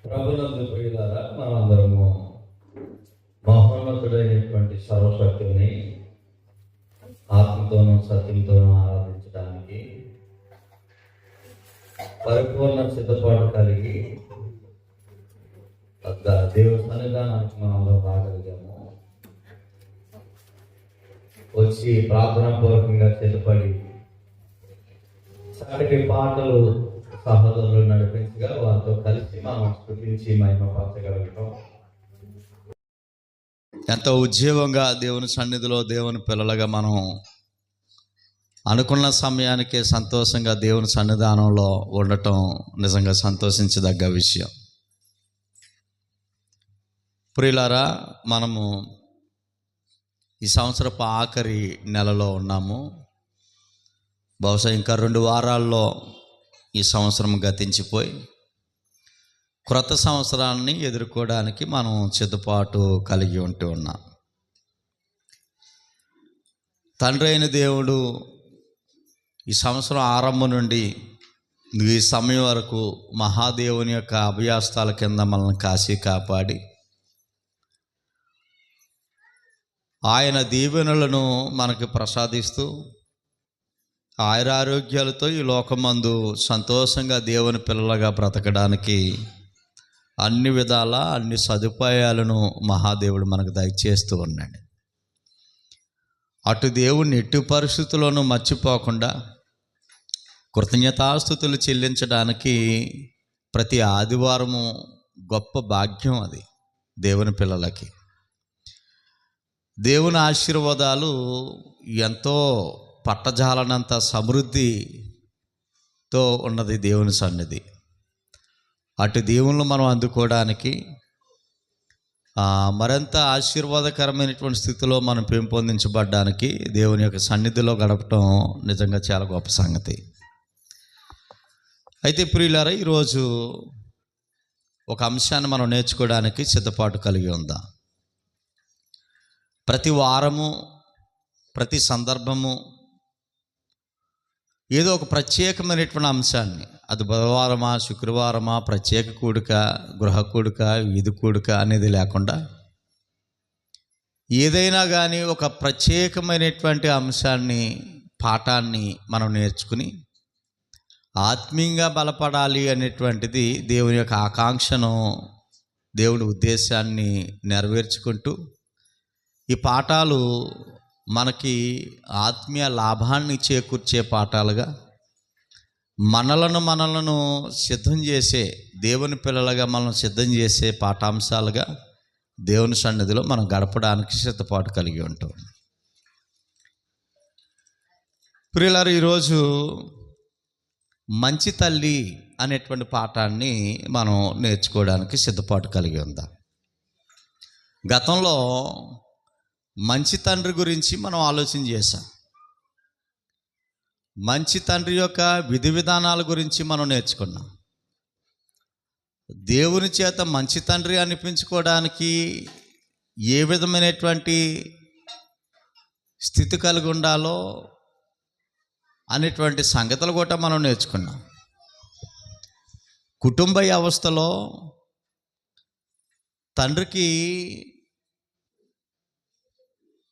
ప్రభునందు ప్రియులారా, మనమందరము మహోన్నతుడైనటువంటి సర్వశక్తుని ఆత్మతోనూ సత్యంతోనూ ఆరాధించడానికి పరిపూర్ణ సిద్ధపాటు కలిగి దేవుడి సన్నిధానానికి మనం రాగలిగాము. వచ్చి ప్రార్థనాపూర్వకంగా సిద్ధపడి చక్కటి పాటలు సహోదరులు నడిపించగా వారితో కలిసి మనం స్తుతించి మహిమపరచగలుగుతాం. ఎంతో ఉజ్జీవంగా దేవుని సన్నిధిలో దేవుని పిల్లలుగా మనం అనుకున్న సమయానికే సంతోషంగా దేవుని సన్నిధానంలో ఉండటం నిజంగా సంతోషించదగ్గ విషయం. ప్రియులారా, మనము ఈ సంవత్సరపు ఆఖరి నెలలో ఉన్నాము. బహుశా ఇంకా 2 వారాల్లో ఈ సంవత్సరం గతించిపోయి క్రొత్త సంవత్సరాన్ని ఎదుర్కోవడానికి మనం సిద్ధపాటు కలిగి ఉన్నాం. తండ్రి అయిన దేవుడు ఈ సంవత్సరం ఆరంభం నుండి ఈ సమయం వరకు మహాదేవుని యొక్క అభయాస్తాల కింద మనల్ని కాసి కాపాడి ఆయన దీవెనలను మనకి ప్రసాదిస్తూ ఆయురారోగ్యాలతో ఈ లోకమందు సంతోషంగా దేవుని పిల్లలుగా బ్రతకడానికి అన్ని విధాల అన్ని సదుపాయాలను మహాదేవుడు మనకు దయచేస్తూ ఉన్నాడు. అటు దేవుణ్ణి ఎట్టి పరిస్థితుల్లోనూ మర్చిపోకుండా కృతజ్ఞతాస్తుతులు చెల్లించడానికి ప్రతి ఆదివారము గొప్ప భాగ్యం అది దేవుని పిల్లలకి. దేవుని ఆశీర్వాదాలు ఎంతో పట్టజాలనంత సమృద్ధితో ఉన్నది దేవుని సన్నిధి. అటు దేవుళ్ళు మనం అందుకోవడానికి మరింత ఆశీర్వాదకరమైనటువంటి స్థితిలో మనం పెంపొందించబడడానికి దేవుని యొక్క సన్నిధిలో గడపటం నిజంగా చాలా గొప్ప సంగతి. అయితే ప్రియులారా, ఈరోజు ఒక అంశాన్ని మనం నేర్చుకోవడానికి సిద్ధపాటు కలిగి ఉందాం. ప్రతి వారము ప్రతి సందర్భము ఏదో ఒక ప్రత్యేకమైనటువంటి అంశాన్ని, అది బుధవారమా శుక్రవారమా ప్రత్యేక కూడిక గృహ కూడిక వీధి కూడిక అనేది లేకుండా ఏదైనా కానీ ఒక ప్రత్యేకమైనటువంటి అంశాన్ని పాఠాన్ని మనం నేర్చుకుని ఆత్మీయంగా బలపడాలి అనేటువంటిది దేవుని యొక్క ఆకాంక్షను, దేవుని ఉద్దేశాన్ని నెరవేర్చుకుంటూ ఈ పాఠాలు మనకి ఆత్మీయ లాభాన్ని చేకూర్చే పాఠాలుగా మనలను సిద్ధం చేసే దేవుని పిల్లలుగా మనం సిద్ధం చేసే పాఠాంశాలుగా దేవుని సన్నిధిలో మనం గడపడానికి సిద్ధపాటు కలిగి ఉంటాం. ప్రియులారు, ఈరోజు మంచి తల్లి అనేటువంటి పాఠాన్ని మనం నేర్చుకోవడానికి సిద్ధపాటు కలిగి ఉందాం. గతంలో మంచి తండ్రి గురించి మనం ఆలోచన చేశాం. మంచి తండ్రి యొక్క విధి విధానాల గురించి మనం నేర్చుకున్నాం. దేవుని చేత మంచి తండ్రి అనిపించుకోవడానికి ఏ విధమైనటువంటి స్థితి కలిగి ఉండాలో అనేటువంటి సంగతులు కూడా మనం నేర్చుకున్నాం. కుటుంబ వ్యవస్థలో తండ్రికి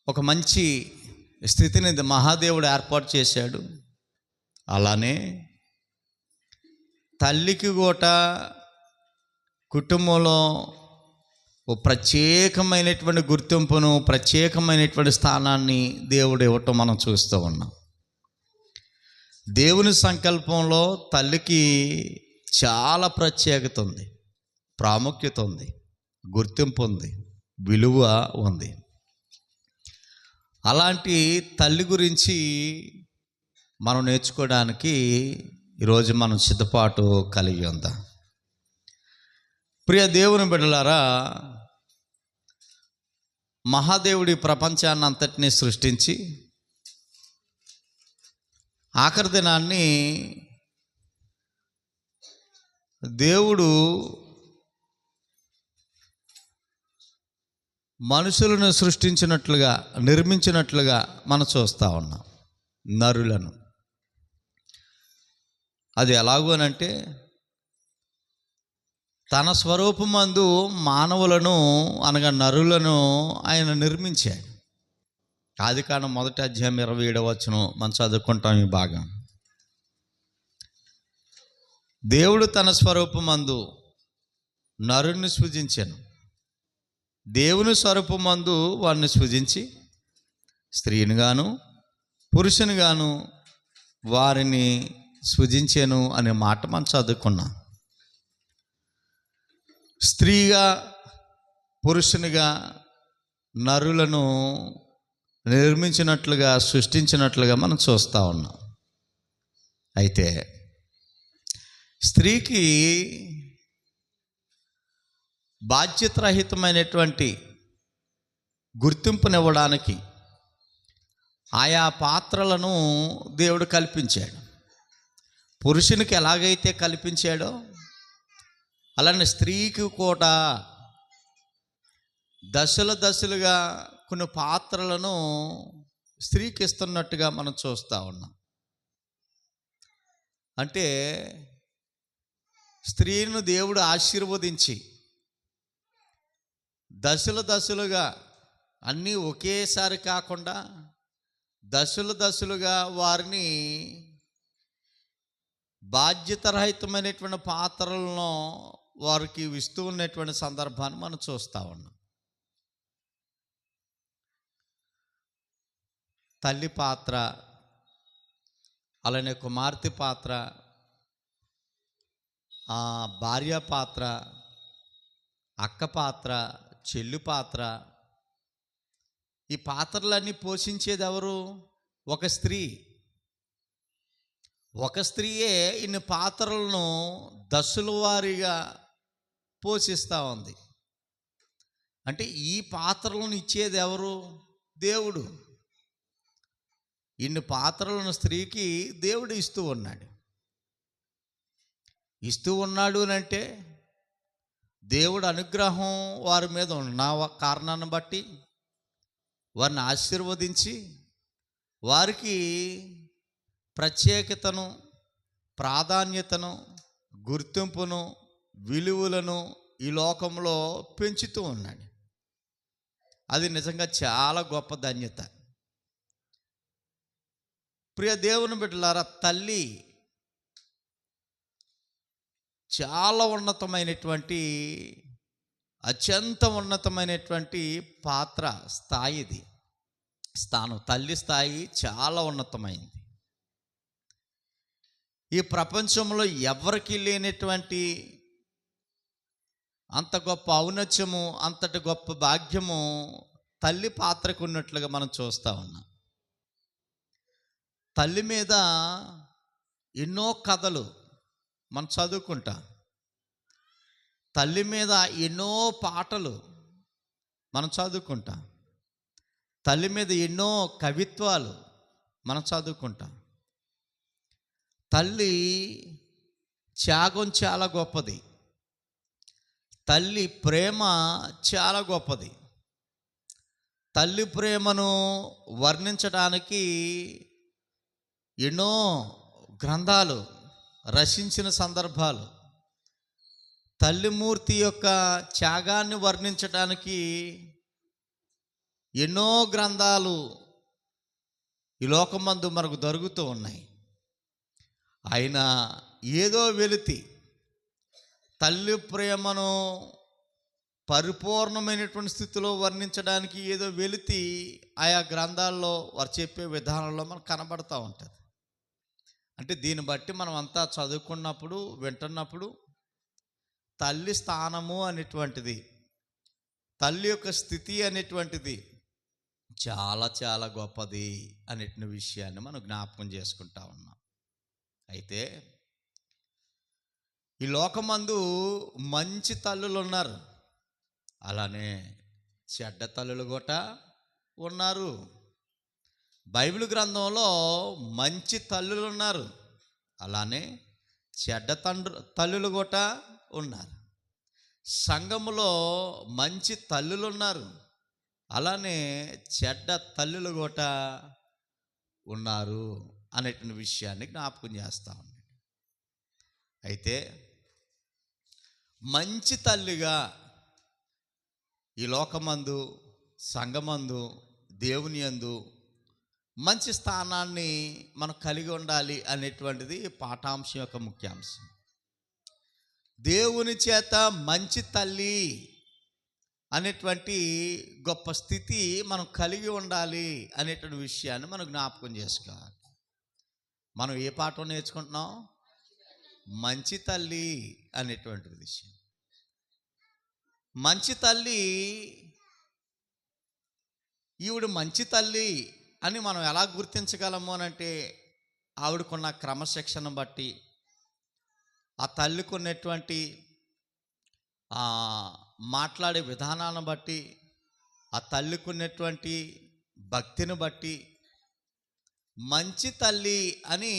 ఒక మంచి స్థితిని మహాదేవుడు ఏర్పాటు చేశాడు. అలానే తల్లికి కూడా కుటుంబంలో ఓ ప్రత్యేకమైనటువంటి గుర్తింపును, ప్రత్యేకమైనటువంటి స్థానాన్ని దేవుడు ఇవ్వటం మనం చూస్తూ ఉన్నాం. దేవుని సంకల్పంలో తల్లికి చాలా ప్రత్యేకత ఉంది, ప్రాముఖ్యత ఉంది, గుర్తింపు ఉంది, విలువ ఉంది. అలాంటి తల్లి గురించి మనం నేర్చుకోవడానికి ఈరోజు మనం సిద్ధపాటు కలిగి ఉందాం. ప్రియ దేవుని బిడ్డలారా, మహాదేవుడి ప్రపంచాన్ని అంతటినీ సృష్టించి ఆఖరి దినాన్ని దేవుడు మనుషులను సృష్టించినట్లుగా, నిర్మించినట్లుగా మనం చూస్తూ ఉన్నాం నరులను. అది ఎలాగోనంటే తన స్వరూపమందు మానవులను అనగా నరులను ఆయన నిర్మించాడు. ఆదికాండం 1:27 మనం చదువుకుంటాం ఈ భాగం. దేవుడు తన స్వరూపమందు నరుని సృజించాను. దేవుని స్వరూపమందు వారిని సృజించి స్త్రీని గాను పురుషుని గాను వారిని సృజించాను అనే మాట మనం చదువుకున్నాం. స్త్రీగా పురుషునిగా నరులను నిర్మించినట్లుగా సృష్టించినట్లుగా మనం చూస్తూ ఉన్నాం. అయితే స్త్రీకి బాధ్యతారహితమైనటువంటి గుర్తింపునివ్వడానికి ఆయా పాత్రలను దేవుడు కల్పించాడు. పురుషునికి ఎలాగైతే కల్పించాడో అలానే స్త్రీకి కూడా దశలుగా కొన్ని పాత్రలను స్త్రీకి ఇస్తున్నట్టుగా మనం చూస్తూ ఉన్నాం. అంటే స్త్రీను దేవుడు ఆశీర్వదించి దశలుగా అన్నీ ఒకేసారి కాకుండా దశలుగా వారిని బాధ్యతారహితమైనటువంటి పాత్రలను వారికి ఇస్తూ ఉన్నటువంటి సందర్భాన్ని మనం చూస్తూ ఉన్నాం. తల్లి పాత్ర, అలానే కుమార్తె పాత్ర, భార్య పాత్ర, అక్క పాత్ర, చెల్లి పాత్ర, ఈ పాత్రలన్నీ పోషించేది ఎవరు? ఒక స్త్రీ. ఒక స్త్రీయే ఇన్ని పాత్రలను దశల వారీగా పోషిస్తూ ఉంది. అంటే ఈ పాత్రలను ఇచ్చేది ఎవరు? దేవుడు. ఇన్ని పాత్రలను స్త్రీకి దేవుడు ఇస్తూ ఉన్నాడు అంటే దేవుడు అనుగ్రహం వారి మీద ఉన్న కారణాన్ని బట్టి వారిని ఆశీర్వదించి వారికి ప్రత్యేకతను, ప్రాధాన్యతను, గుర్తింపును, విలువలను ఈ లోకంలో పెంచుతూ ఉన్నాడు. అది నిజంగా చాలా గొప్ప ధన్యత. ప్రియ దేవుని బిడ్డలారా, తల్లి చాలా ఉన్నతమైనటువంటి, అత్యంత ఉన్నతమైనటువంటి పాత్ర, స్థాయిది, స్థానం. తల్లి స్థాయి చాలా ఉన్నతమైంది. ఈ ప్రపంచంలో ఎవరికి లేనటువంటి అంత గొప్ప ఔన్నత్యము, అంతటి గొప్ప భాగ్యము తల్లి పాత్రకు ఉన్నట్లుగా మనం చూస్తూ ఉన్నాం. తల్లి మీద ఎన్నో కథలు మనం చదువుకుంటాం. తల్లి మీద ఎన్నో పాటలు మనం చదువుకుంటాం. తల్లి మీద ఎన్నో కవిత్వాలు మనం చదువుకుంటాం. తల్లి త్యాగం చాలా గొప్పది. తల్లి ప్రేమ చాలా గొప్పది. తల్లి ప్రేమను వర్ణించడానికి ఎన్నో గ్రంథాలు రచించిన సందర్భాలు, తల్లిమూర్తి యొక్క త్యాగాన్ని వర్ణించడానికి ఎన్నో గ్రంథాలు ఈ లోకమందు మనకు దొరుకుతూ ఉన్నాయి. ఆయన ఏదో వెలితి తల్లి ప్రేమను పరిపూర్ణమైనటువంటి స్థితిలో వర్ణించడానికి ఏదో వెలితి ఆయా గ్రంథాల్లో వారు చెప్పే విధానంలో మనకు కనబడుతూ ఉంటుంది. అంటే దీన్ని బట్టి మనం అంతా చదువుకున్నప్పుడు, వింటున్నప్పుడు తల్లి స్థానము అనేటువంటిది, తల్లి యొక్క స్థితి అనేటువంటిది చాలా చాలా గొప్పది అనేటువంటి విషయాన్ని మనం జ్ఞాపకం చేసుకుంటా ఉన్నాం. అయితే ఈ లోకమందు మంచి తల్లులు ఉన్నారు, అలానే చెడ్డ తల్లులు కూడా ఉన్నారు. బైబిల్ గ్రంథంలో మంచి తల్లులు ఉన్నారు, అలానే చెడ్డ తల్లులు కూడా ఉన్నారు. సంఘములో మంచి తల్లులు ఉన్నారు, అలానే చెడ్డ తల్లులు కూడా ఉన్నారు అనేటువంటి విషయాన్ని జ్ఞాపకం చేస్తా ఉన్నాడు. అయితే మంచి తల్లిగా ఈ లోకమందు, సంఘమందు, దేవుని యందు మంచి స్థానాన్ని మనం కలిగి ఉండాలి అనేటువంటిది పాఠాంశం యొక్క ముఖ్యాంశం. దేవుని చేత మంచి తల్లి అనేటువంటి గొప్ప స్థితి మనం కలిగి ఉండాలి అనేటువంటి విషయాన్ని మనం జ్ఞాపకం చేసుకోవాలి. మనం ఏ పాఠం నేర్చుకుంటున్నాం? మంచి తల్లి అనేటువంటి విషయం. మంచి తల్లి, ఈవిడ మంచి తల్లి అని మనం ఎలా గుర్తించగలము అని అంటే, ఆవిడకున్న క్రమశిక్షణ బట్టి, ఆ తల్లికి ఉన్నటువంటి మాట్లాడే విధానాన్ని బట్టి, ఆ తల్లికి ఉన్నటువంటి భక్తిని బట్టి మంచి తల్లి అని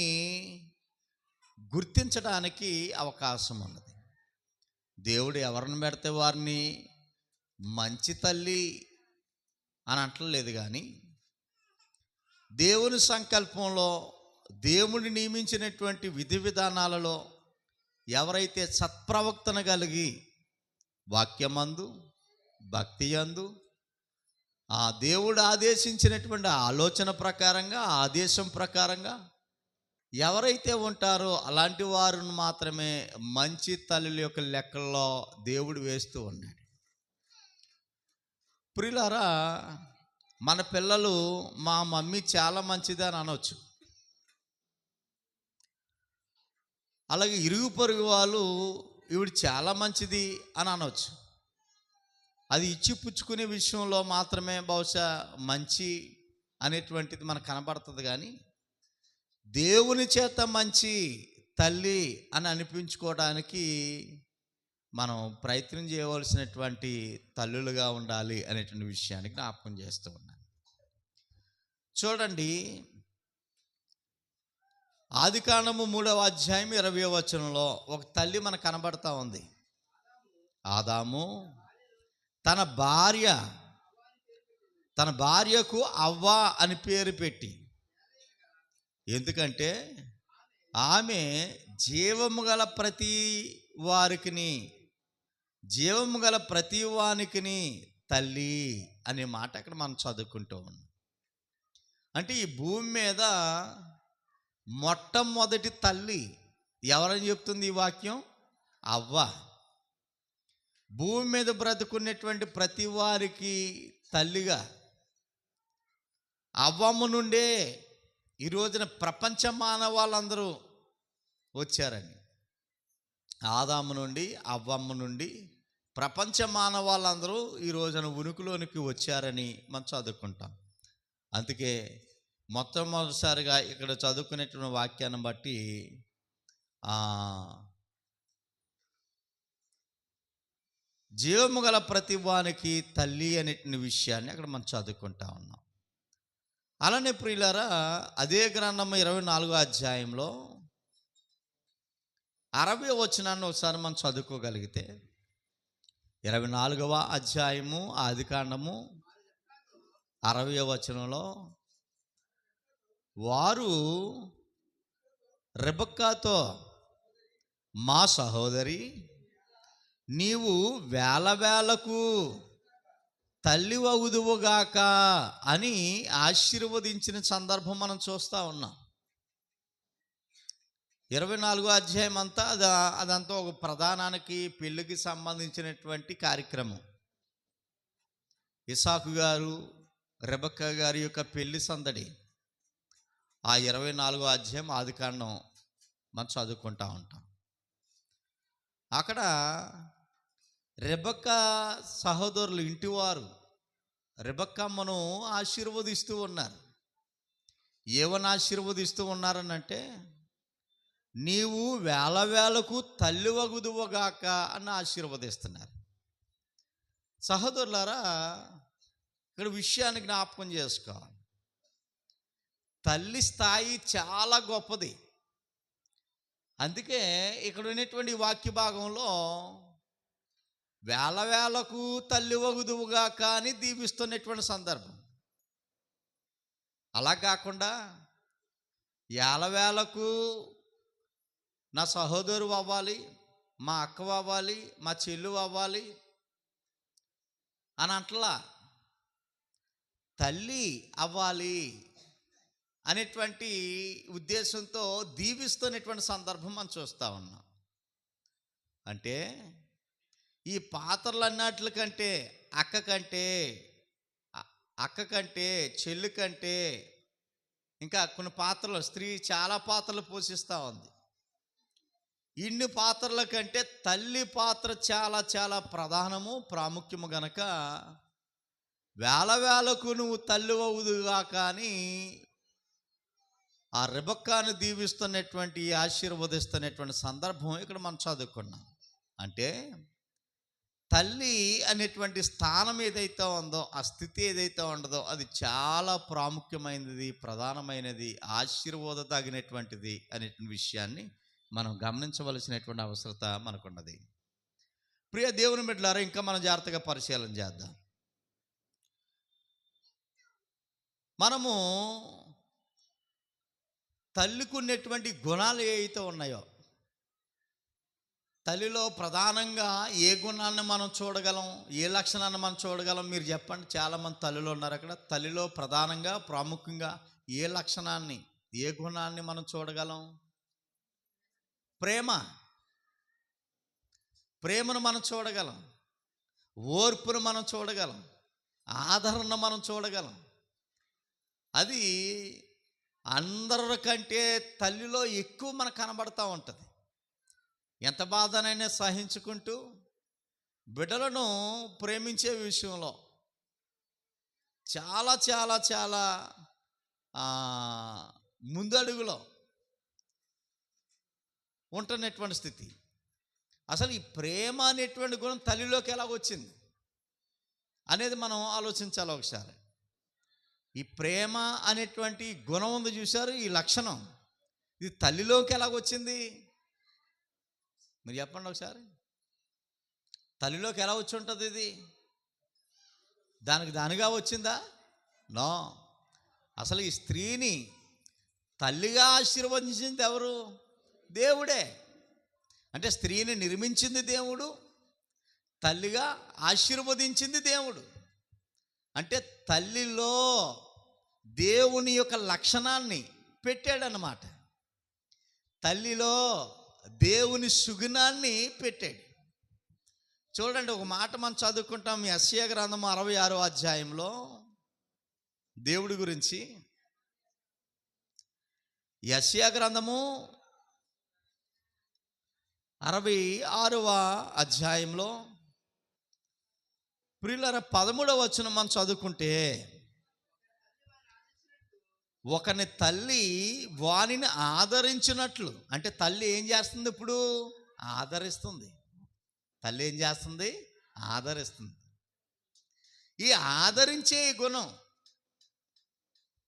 గుర్తించడానికి అవకాశం ఉన్నది. దేవుడు ఎవరిని పెడితే వారిని మంచి తల్లి అని అంటలేదు, కానీ దేవుని సంకల్పంలో, దేవుని నియమించినటువంటి విధి విధానాలలో ఎవరైతే సత్ప్రవక్తన కలిగి వాక్యమందు, భక్తి యందు, ఆ దేవుడు ఆదేశించినటువంటి ఆలోచన ప్రకారంగా, ఆదేశం ప్రకారంగా ఎవరైతే ఉంటారో అలాంటి వారిని మాత్రమే మంచి తల్లుల యొక్క లెక్కల్లో దేవుడు వేస్తూ ఉన్నాడు. ప్రియులారా, మన పిల్లలు మా మమ్మీ చాలా మంచిది అని అనవచ్చు. అలాగే ఇరుగు పొరుగు వాళ్ళు ఈవిడ చాలా మంచిది అని అనవచ్చు. అది ఇచ్చి పుచ్చుకునే విషయంలో మాత్రమే బహుశా మంచి అనేటువంటిది మనకు కనబడుతుంది, కానీ దేవుని చేత మంచి తల్లి అని అనిపించుకోవడానికి మనం ప్రయత్నం చేయవలసినటువంటి తల్లులుగా ఉండాలి అనేటువంటి విషయానికి జ్ఞాపకం చేస్తూ ఉన్నాను. చూడండి, ఆదికాండము 3వ అధ్యాయం 20వ వచనంలో ఒక తల్లి మనకు కనబడతా ఉంది. ఆదాము తన భార్యకు అవ్వ అని పేరు పెట్టి, ఎందుకంటే ఆమె జీవము గల ప్రతి వానికిని తల్లి అనే మాట అక్కడ మనం చదువుకుంటూ ఉన్నాం. అంటే ఈ భూమి మీద మొట్టమొదటి తల్లి ఎవరని చెప్తుంది ఈ వాక్యం? అవ్వ. భూమి మీద బ్రతుకున్నటువంటి ప్రతి వారికి తల్లిగా అవ్వమ్మ నుండే ఈ రోజున ప్రపంచ మానవాళ్ళందరూ వచ్చారని, ఆదాము నుండి, అవ్వమ్మ నుండి ప్రపంచ మానవాళ్ళందరూ ఈ రోజున ఉనికిలోనికి వచ్చారని మనం చదువుకుంటాం. అందుకే మొట్టమొదటిసారిగా ఇక్కడ చదువుకునేటువంటి వాక్యాన్ని బట్టి జీవము గల ప్రతి వానికి తల్లి అనేటువంటి విషయాన్ని అక్కడ మనం చదువుకుంటా ఉన్నాం. అలానే ప్రియులారా, అదే గ్రంథం 24వ అధ్యాయంలో 60వ వచనాన్ని ఒకసారి మనం చదువుకోగలిగితే, 24వ అధ్యాయము ఆదికాండము 60వ వచనంలో, వారు రెబెక్కాతో, మా సహోదరి, నీవు వేలకు తల్లి వగుదువుగాక అని ఆశీర్వదించిన సందర్భం మనం చూస్తూ ఉన్నాం. 24వ అధ్యాయం అంతా అదంతా ఒక ప్రధానానికి, పెళ్ళికి సంబంధించినటువంటి కార్యక్రమం. ఇసాకు గారు, రెబెక్కా గారి యొక్క పెళ్లి సందడి ఆ 24వ అధ్యాయం ఆదికాండం మనం చదువుకుంటా ఉంటాం. అక్కడ రెబెక్కా సహోదరులు, ఇంటివారు రెబెక్కమ్మను ఆశీర్వదిస్తూ ఉన్నారు. ఏమని ఆశీర్వదిస్తూ ఉన్నారనంటే, నీవు వేలకు తల్లి వగుదువుగాక అని ఆశీర్వదిస్తున్నారు. సహోదరులారా, ఇక్కడ విషయాన్ని జ్ఞాపకం చేసుకోవాలి. తల్లి స్థాయి చాలా గొప్పది. అందుకే ఇక్కడ ఉన్నటువంటి వాక్య భాగంలో వేలకు తల్లి వగుదువుగాక అని దీవిస్తున్నటువంటి సందర్భం. అలా కాకుండా వేలకు నా సహోదరు అవ్వాలి, మా అక్క అవ్వాలి, మా చెల్లు అవ్వాలి అని అంటలా, తల్లి అవ్వాలి అనేటువంటి ఉద్దేశంతో దీవిస్తున్నటువంటి సందర్భం మనం చూస్తూ ఉన్నాం. అంటే ఈ పాత్రలు అన్నట్ల కంటే అక్క కంటే చెల్లి కంటే ఇంకా కొన్ని పాత్రలు, స్త్రీ చాలా పాత్రలు పోషిస్తూ ఉంది. ఇన్ని పాత్రల కంటే తల్లి పాత్ర చాలా చాలా ప్రధానము, ప్రాముఖ్యము గనక వేలకు నువ్వు తల్లి అవుదుగా. కానీ ఆ రెబెక్కాను దీవిస్తున్నటువంటి, ఆశీర్వదిస్తున్నటువంటి సందర్భం ఇక్కడ మనం చదువుకున్నాం. అంటే తల్లి అనేటువంటి స్థానం ఏదైతే ఉందో, ఆ స్థితి ఏదైతే ఉండదో అది చాలా ప్రాముఖ్యమైనది, ప్రధానమైనది, ఆశీర్వాదతగినటువంటిది అనేటువంటి విషయాన్ని మనం గమనించవలసినటువంటి అవసరత మనకున్నది. ప్రియ దేవుని బిడ్డలారా, ఇంకా మనం జాగ్రత్తగా పరిశీలన చేద్దాం. మనము తల్లికి ఉన్నటువంటి గుణాలు ఏవైతే ఉన్నాయో, తల్లిలో ప్రధానంగా ఏ గుణాన్ని మనం చూడగలం, ఏ లక్షణాన్ని మనం చూడగలం? మీరు చెప్పండి. చాలామంది తల్లిలో ఉన్నారు అక్కడ. తల్లిలో ప్రధానంగా, ప్రాముఖ్యంగా ఏ లక్షణాన్ని, ఏ గుణాన్ని మనం చూడగలం? ప్రేమను మనం చూడగలం, ఓర్పును మనం చూడగలం, ఆదరణ మనం చూడగలం. అది అందరికంటే తల్లిలో ఎక్కువ మనకు కనబడతా ఉంటుంది. ఎంత బాధనైనా సహించుకుంటూ బిడ్డలను ప్రేమించే విషయంలో చాలా చాలా చాలా ముందడుగులో ఉంటున్నటువంటి స్థితి. అసలు ఈ ప్రేమ అనేటువంటి గుణం తల్లిలోకి ఎలా వచ్చింది అనేది మనం ఆలోచించాలి ఒకసారి. ఈ ప్రేమ అనేటువంటి గుణం ఉంది చూశారు, ఈ లక్షణం, ఇది తల్లిలోకి ఎలాగొచ్చింది? మీరు చెప్పండి ఒకసారి. తల్లిలోకి ఎలా వచ్చి ఉంటుంది ఇది? దానిగా వచ్చిందా? నో. అసలు ఈ స్త్రీని తల్లిగా ఆశీర్వదించింది ఎవరు? దేవుడే. అంటే స్త్రీని నిర్మించింది దేవుడు, తల్లిగా ఆశీర్వదించింది దేవుడు. అంటే తల్లిలో దేవుని యొక్క లక్షణాన్ని పెట్టాడన్నమాట. తల్లిలో దేవుని సుగుణాన్ని పెట్టాడు. చూడండి, ఒక మాట మనం చదువుకుంటాం యెషయా గ్రంథము 66వ అధ్యాయంలో దేవుడి గురించి. యెషయా గ్రంథము 66వ అధ్యాయంలో ప్రియులారా 13వ వచనం మనం చదువుకుంటే, ఒకని తల్లి వానిని ఆదరించినట్లు, అంటే తల్లి ఏం చేస్తుంది? ఇప్పుడు ఆదరిస్తుంది. తల్లి ఏం చేస్తుంది? ఆదరిస్తుంది. ఈ ఆదరించే గుణం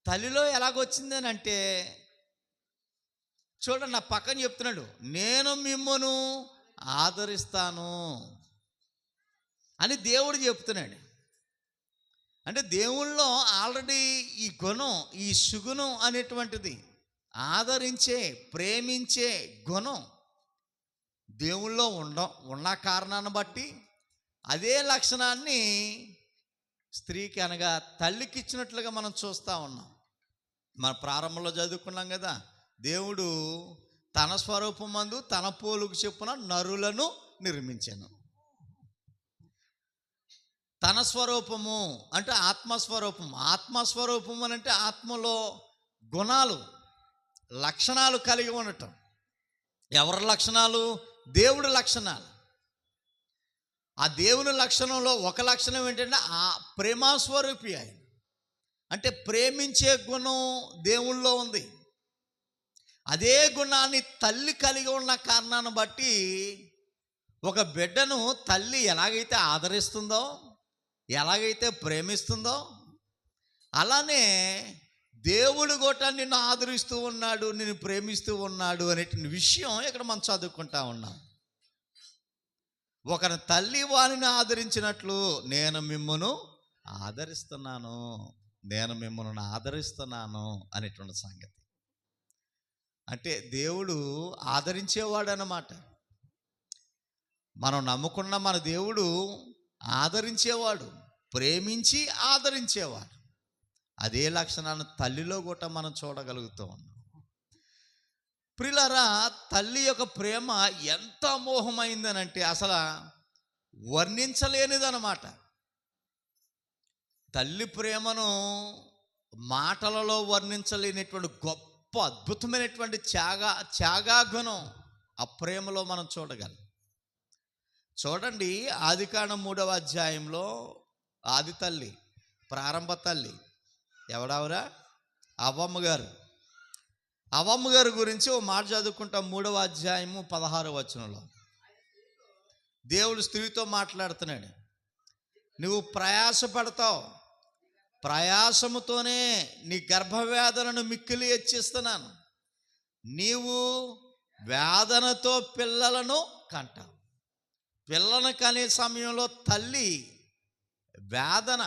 తల్లిలో ఎలాగొచ్చిందని అంటే, చూడండి, నా పక్కన చెప్తున్నాడు, నేను మిమ్మును ఆదరిస్తాను అని దేవుడు చెప్తున్నాడు. అంటే దేవుళ్ళో ఆల్రెడీ ఈ గుణం, ఈ సుగుణం అనేటువంటిది, ఆదరించే, ప్రేమించే గుణం దేవుళ్ళో ఉన్న కారణాన్ని బట్టి అదే లక్షణాన్ని స్త్రీకి అనగా తల్లికి ఇచ్చినట్లుగా మనం చూస్తూ ఉన్నాం. మన ప్రారంభంలో చదువుకున్నాం కదా, దేవుడు తన స్వరూపమందు తన పోలుకు చొప్పున నరులను నిర్మించాను. తన స్వరూపము అంటే ఆత్మస్వరూపం. ఆత్మస్వరూపం అని అంటే ఆత్మలో గుణాలు, లక్షణాలు కలిగి ఉండటం. ఎవరి లక్షణాలు? దేవుడి లక్షణాలు. ఆ దేవుని లక్షణంలో ఒక లక్షణం ఏంటంటే ఆ ప్రేమస్వరూపి ఆయన. అంటే ప్రేమించే గుణం దేవుళ్ళలో ఉంది. అదే గుణాన్ని తల్లి కలిగి ఉన్న కారణాన్ని బట్టి ఒక బిడ్డను తల్లి ఎలాగైతే ఆదరిస్తుందో, ఎలాగైతే ప్రేమిస్తుందో, అలానే దేవుడు కూడా నిన్ను ఆదరిస్తూ ఉన్నాడు, నిన్ను ప్రేమిస్తూ ఉన్నాడు అనేటువంటి విషయం ఇక్కడ మనం చదువుకుంటా ఉన్నాం. ఒకరి తల్లి వారిని ఆదరించినట్లు నేను మిమ్మును ఆదరిస్తున్నాను, నేను మిమ్మల్ని ఆదరిస్తున్నాను అనేటువంటి సంగతి. అంటే దేవుడు ఆదరించేవాడు అన్నమాట. మనం నమ్ముకున్న మన దేవుడు ఆదరించేవాడు, ప్రేమించి ఆదరించేవాడు. అదే లక్షణాన్ని తల్లిలో కూడా మనం చూడగలుగుతూ ఉన్నాం. ప్రియులారా, తల్లి యొక్క ప్రేమ ఎంత అమోఘమైందనంటే అసలు వర్ణించలేనిదన్నమాట. తల్లి ప్రేమను మాటలలో వర్ణించలేనటువంటి గొప్ప అద్భుతమైనటువంటి త్యాగాగుణం ఆ ప్రేమలో మనం చూడగలం. చూడండి, ఆదికాండం 3వ అధ్యాయంలో ఆది తల్లి, ప్రారంభ తల్లి ఎవడావురా? అవ్వమ్మ గారు. అవ్వమ్మ గారి గురించి ఓ మాట చదువుకుంటాం. 3వ అధ్యాయము 16వ వచనంలో దేవుడు స్త్రీతో మాట్లాడుతున్నాడు. నువ్వు ప్రయాసపడతావు, ప్రయాసముతోనే నీ గర్భవేదనను మిక్కిలి హెచ్చిస్తున్నాను, నీవు వేదనతో పిల్లలను కంటావు. పిల్లను కనే సమయంలో తల్లి వేదన,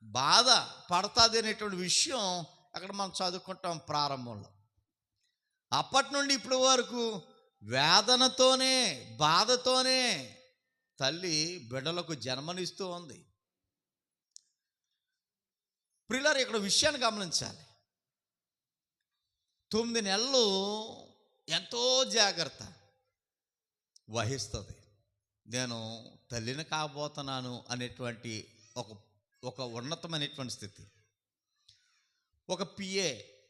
బాధ పడుతుంది అనేటువంటి విషయం అక్కడ మనం చదువుకుంటాం ప్రారంభంలో. అప్పటి నుండి ఇప్పటి వరకు వేదనతోనే, బాధతోనే తల్లి బిడ్డలకు జన్మనిస్తూ ఉంది. ప్రియులారా, ఇక్కడ విషయాన్ని గమనించాలి. 9 నెలలు ఎంతో జాగ్రత్త వహిస్తుంది. నేను తల్లిని కాబోతున్నాను అనేటువంటి ఒక ఉన్నతమైనటువంటి స్థితి. ఒక పిఏ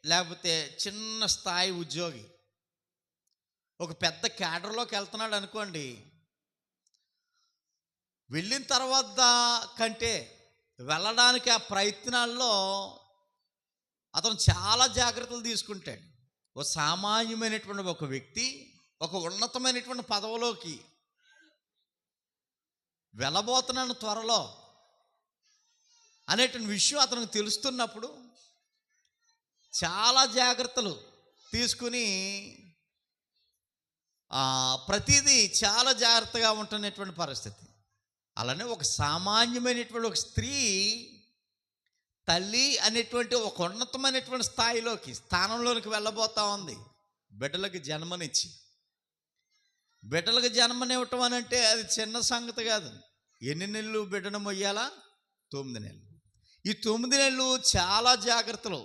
లేకపోతే చిన్న స్థాయి ఉద్యోగి ఒక పెద్ద క్యాడర్లోకి వెళ్తున్నాడు అనుకోండి, వెళ్ళిన తర్వాత కంటే వెళ్ళడానికి ఆ ప్రయత్నాల్లో అతను చాలా జాగ్రత్తలు తీసుకుంటాడు. ఒక సామాన్యమైనటువంటి ఒక వ్యక్తి ఒక ఉన్నతమైనటువంటి పదవిలోకి వెళ్ళబోతున్నాను త్వరలో అనేటువంటి విషయం అతనికి తెలుస్తున్నప్పుడు చాలా జాగ్రత్తలు తీసుకుని ప్రతిదీ చాలా జాగ్రత్తగా ఉంటున్నటువంటి పరిస్థితి. అలానే ఒక సామాన్యమైనటువంటి ఒక స్త్రీ తల్లి అనేటువంటి ఒక ఉన్నతమైనటువంటి స్థానంలోకి వెళ్ళబోతా ఉంది. బిడ్డలకు జన్మనిచ్చి, బిడ్డలకు జన్మనివ్వటం అని అంటే అది చిన్న సంగతి కాదు. ఎన్ని నెలలు బిడ్డను మొయ్యాలా? 9 నెలలు. ఈ 9 నెలలు చాలా జాగ్రత్తలు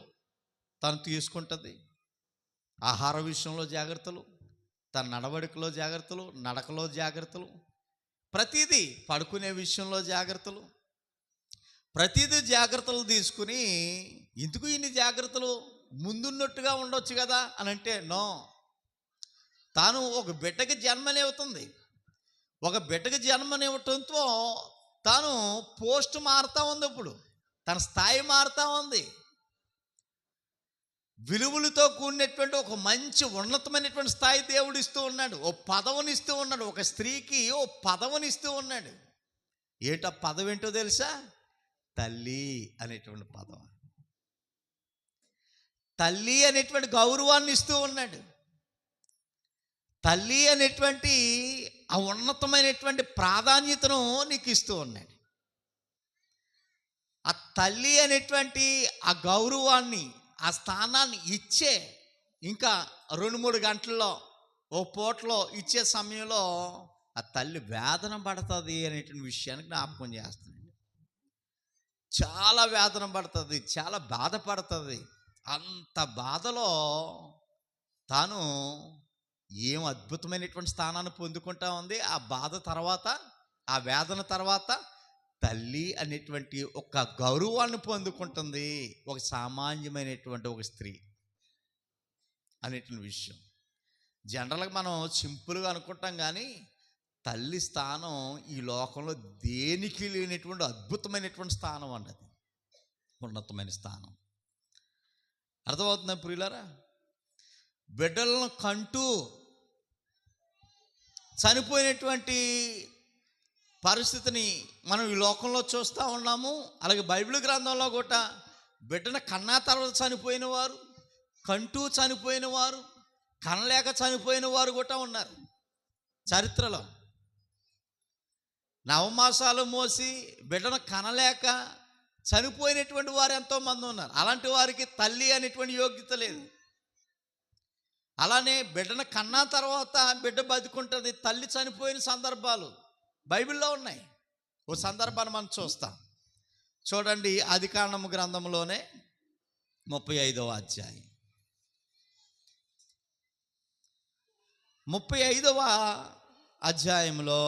తను తీసుకుంటుంది. ఆహార విషయంలో జాగ్రత్తలు, తన నడవడికలో జాగ్రత్తలు, నడకలో జాగ్రత్తలు, ప్రతిదీ, పడుకునే విషయంలో జాగ్రత్తలు, ప్రతిదీ జాగ్రత్తలు తీసుకుని, ఎందుకు ఇన్ని జాగ్రత్తలు? ముందున్నట్టుగా ఉండొచ్చు కదా అని అంటే నో. తాను ఒక బిడ్డకి జన్మనివ్వుతుంది. ఒక బిడ్డకి జన్మనివ్వటంతో తాను పోస్ట్ మారుతూ ఉంది. ఇప్పుడు తన స్థాయి మారుతూ ఉంది. విలువలతో కూడినటువంటి ఒక మంచి ఉన్నతమైనటువంటి స్థాయి దేవుడు ఇస్తూ ఉన్నాడు. ఓ పదవినిస్తూ ఉన్నాడు. ఒక స్త్రీకి ఓ పదవినిస్తూ ఉన్నాడు. ఏటా పదవి ఏంటో తెలుసా? తల్లి అనేటువంటి పదవి. తల్లి అనేటువంటి గౌరవాన్ని ఇస్తూ ఉన్నాడు. తల్లి అనేటువంటి ఆ ఉన్నతమైనటువంటి ప్రాధాన్యతను నీకు ఇస్తూ ఉన్నాడు. ఆ తల్లి అనేటువంటి ఆ గౌరవాన్ని, ఆ స్థానాన్ని ఇచ్చే ఇంకా 2-3 గంటల్లో ఓ పూటలో ఇచ్చే సమయంలో ఆ తల్లి వేదన పడుతుంది అనేటువంటి విషయాన్ని జ్ఞాపకం చేస్తున్నాడు. చాలా వేదన పడుతుంది, చాలా బాధపడుతుంది. అంత బాధలో తాను ఏం అద్భుతమైనటువంటి స్థానాన్ని పొందుకుంటా ఉంది. ఆ బాధ తర్వాత, ఆ వేదన తర్వాత తల్లి అనేటువంటి ఒక గౌరవాన్ని పొందుకుంటుంది. ఒక సామాన్యమైనటువంటి ఒక స్త్రీ అనేటువంటి విషయం జనరల్గా మనం సింపుల్గా అనుకుంటాం, కానీ తల్లి స్థానం ఈ లోకంలో దేనికి లేనటువంటి అద్భుతమైనటువంటి స్థానం అన్నది, ఉన్నతమైన స్థానం. అర్థమవుతుందా ప్రియులారా? బిడ్డలను కంటూ చనిపోయినటువంటి పరిస్థితిని మనం ఈ లోకంలో చూస్తూ ఉన్నాము. అలాగే బైబిల్ గ్రంథంలో కూడా బిడ్డను కన్నా తర్వాత చనిపోయిన వారు, కంటూ చనిపోయిన వారు, కనలేక చనిపోయిన వారు కూడా ఉన్నారు చరిత్రలో. నవమాసాలు మోసి బిడ్డను కనలేక చనిపోయినటువంటి వారు ఎంతోమంది ఉన్నారు. అలాంటి వారికి తల్లి అనేటువంటి యోగ్యత లేదు. అలానే బిడ్డను కన్నా తర్వాత బిడ్డ బతుకుంటుంది, తల్లి చనిపోయిన సందర్భాలు బైబిల్లో ఉన్నాయి. ఓ సందర్భాన్ని మనం చూస్తాం. చూడండి, ఆదికాండము గ్రంథంలోనే 35వ అధ్యాయం 35వ అధ్యాయంలో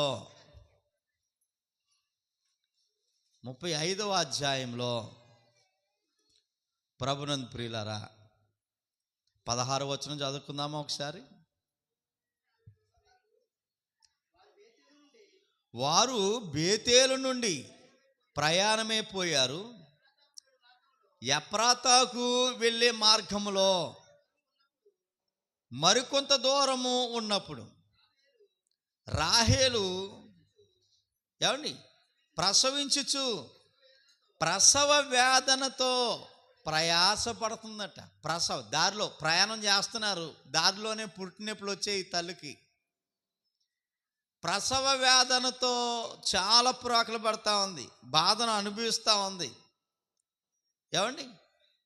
35వ అధ్యాయంలో ప్రభునందు ప్రియులారా 16వ వచనం చదువుకుందామా ఒకసారి. వారు బేతేలు నుండి ప్రయాణమే పోయారు. ఎఫ్రాతాకు వెళ్ళే మార్గములో మరికొంత దూరము ఉన్నప్పుడు రాహేలు ఏమండి ప్రసవించుచు ప్రసవ వేదనతో ప్రయాసపడుతుందట. దారిలో ప్రయాణం చేస్తున్నారు, దారిలోనే పుట్టినప్పుడు వచ్చే ఈ తల్లికి ప్రసవ వేదనతో చాలా పురాకులు పడతా ఉంది, బాధను అనుభవిస్తూ ఉంది. ఏమండి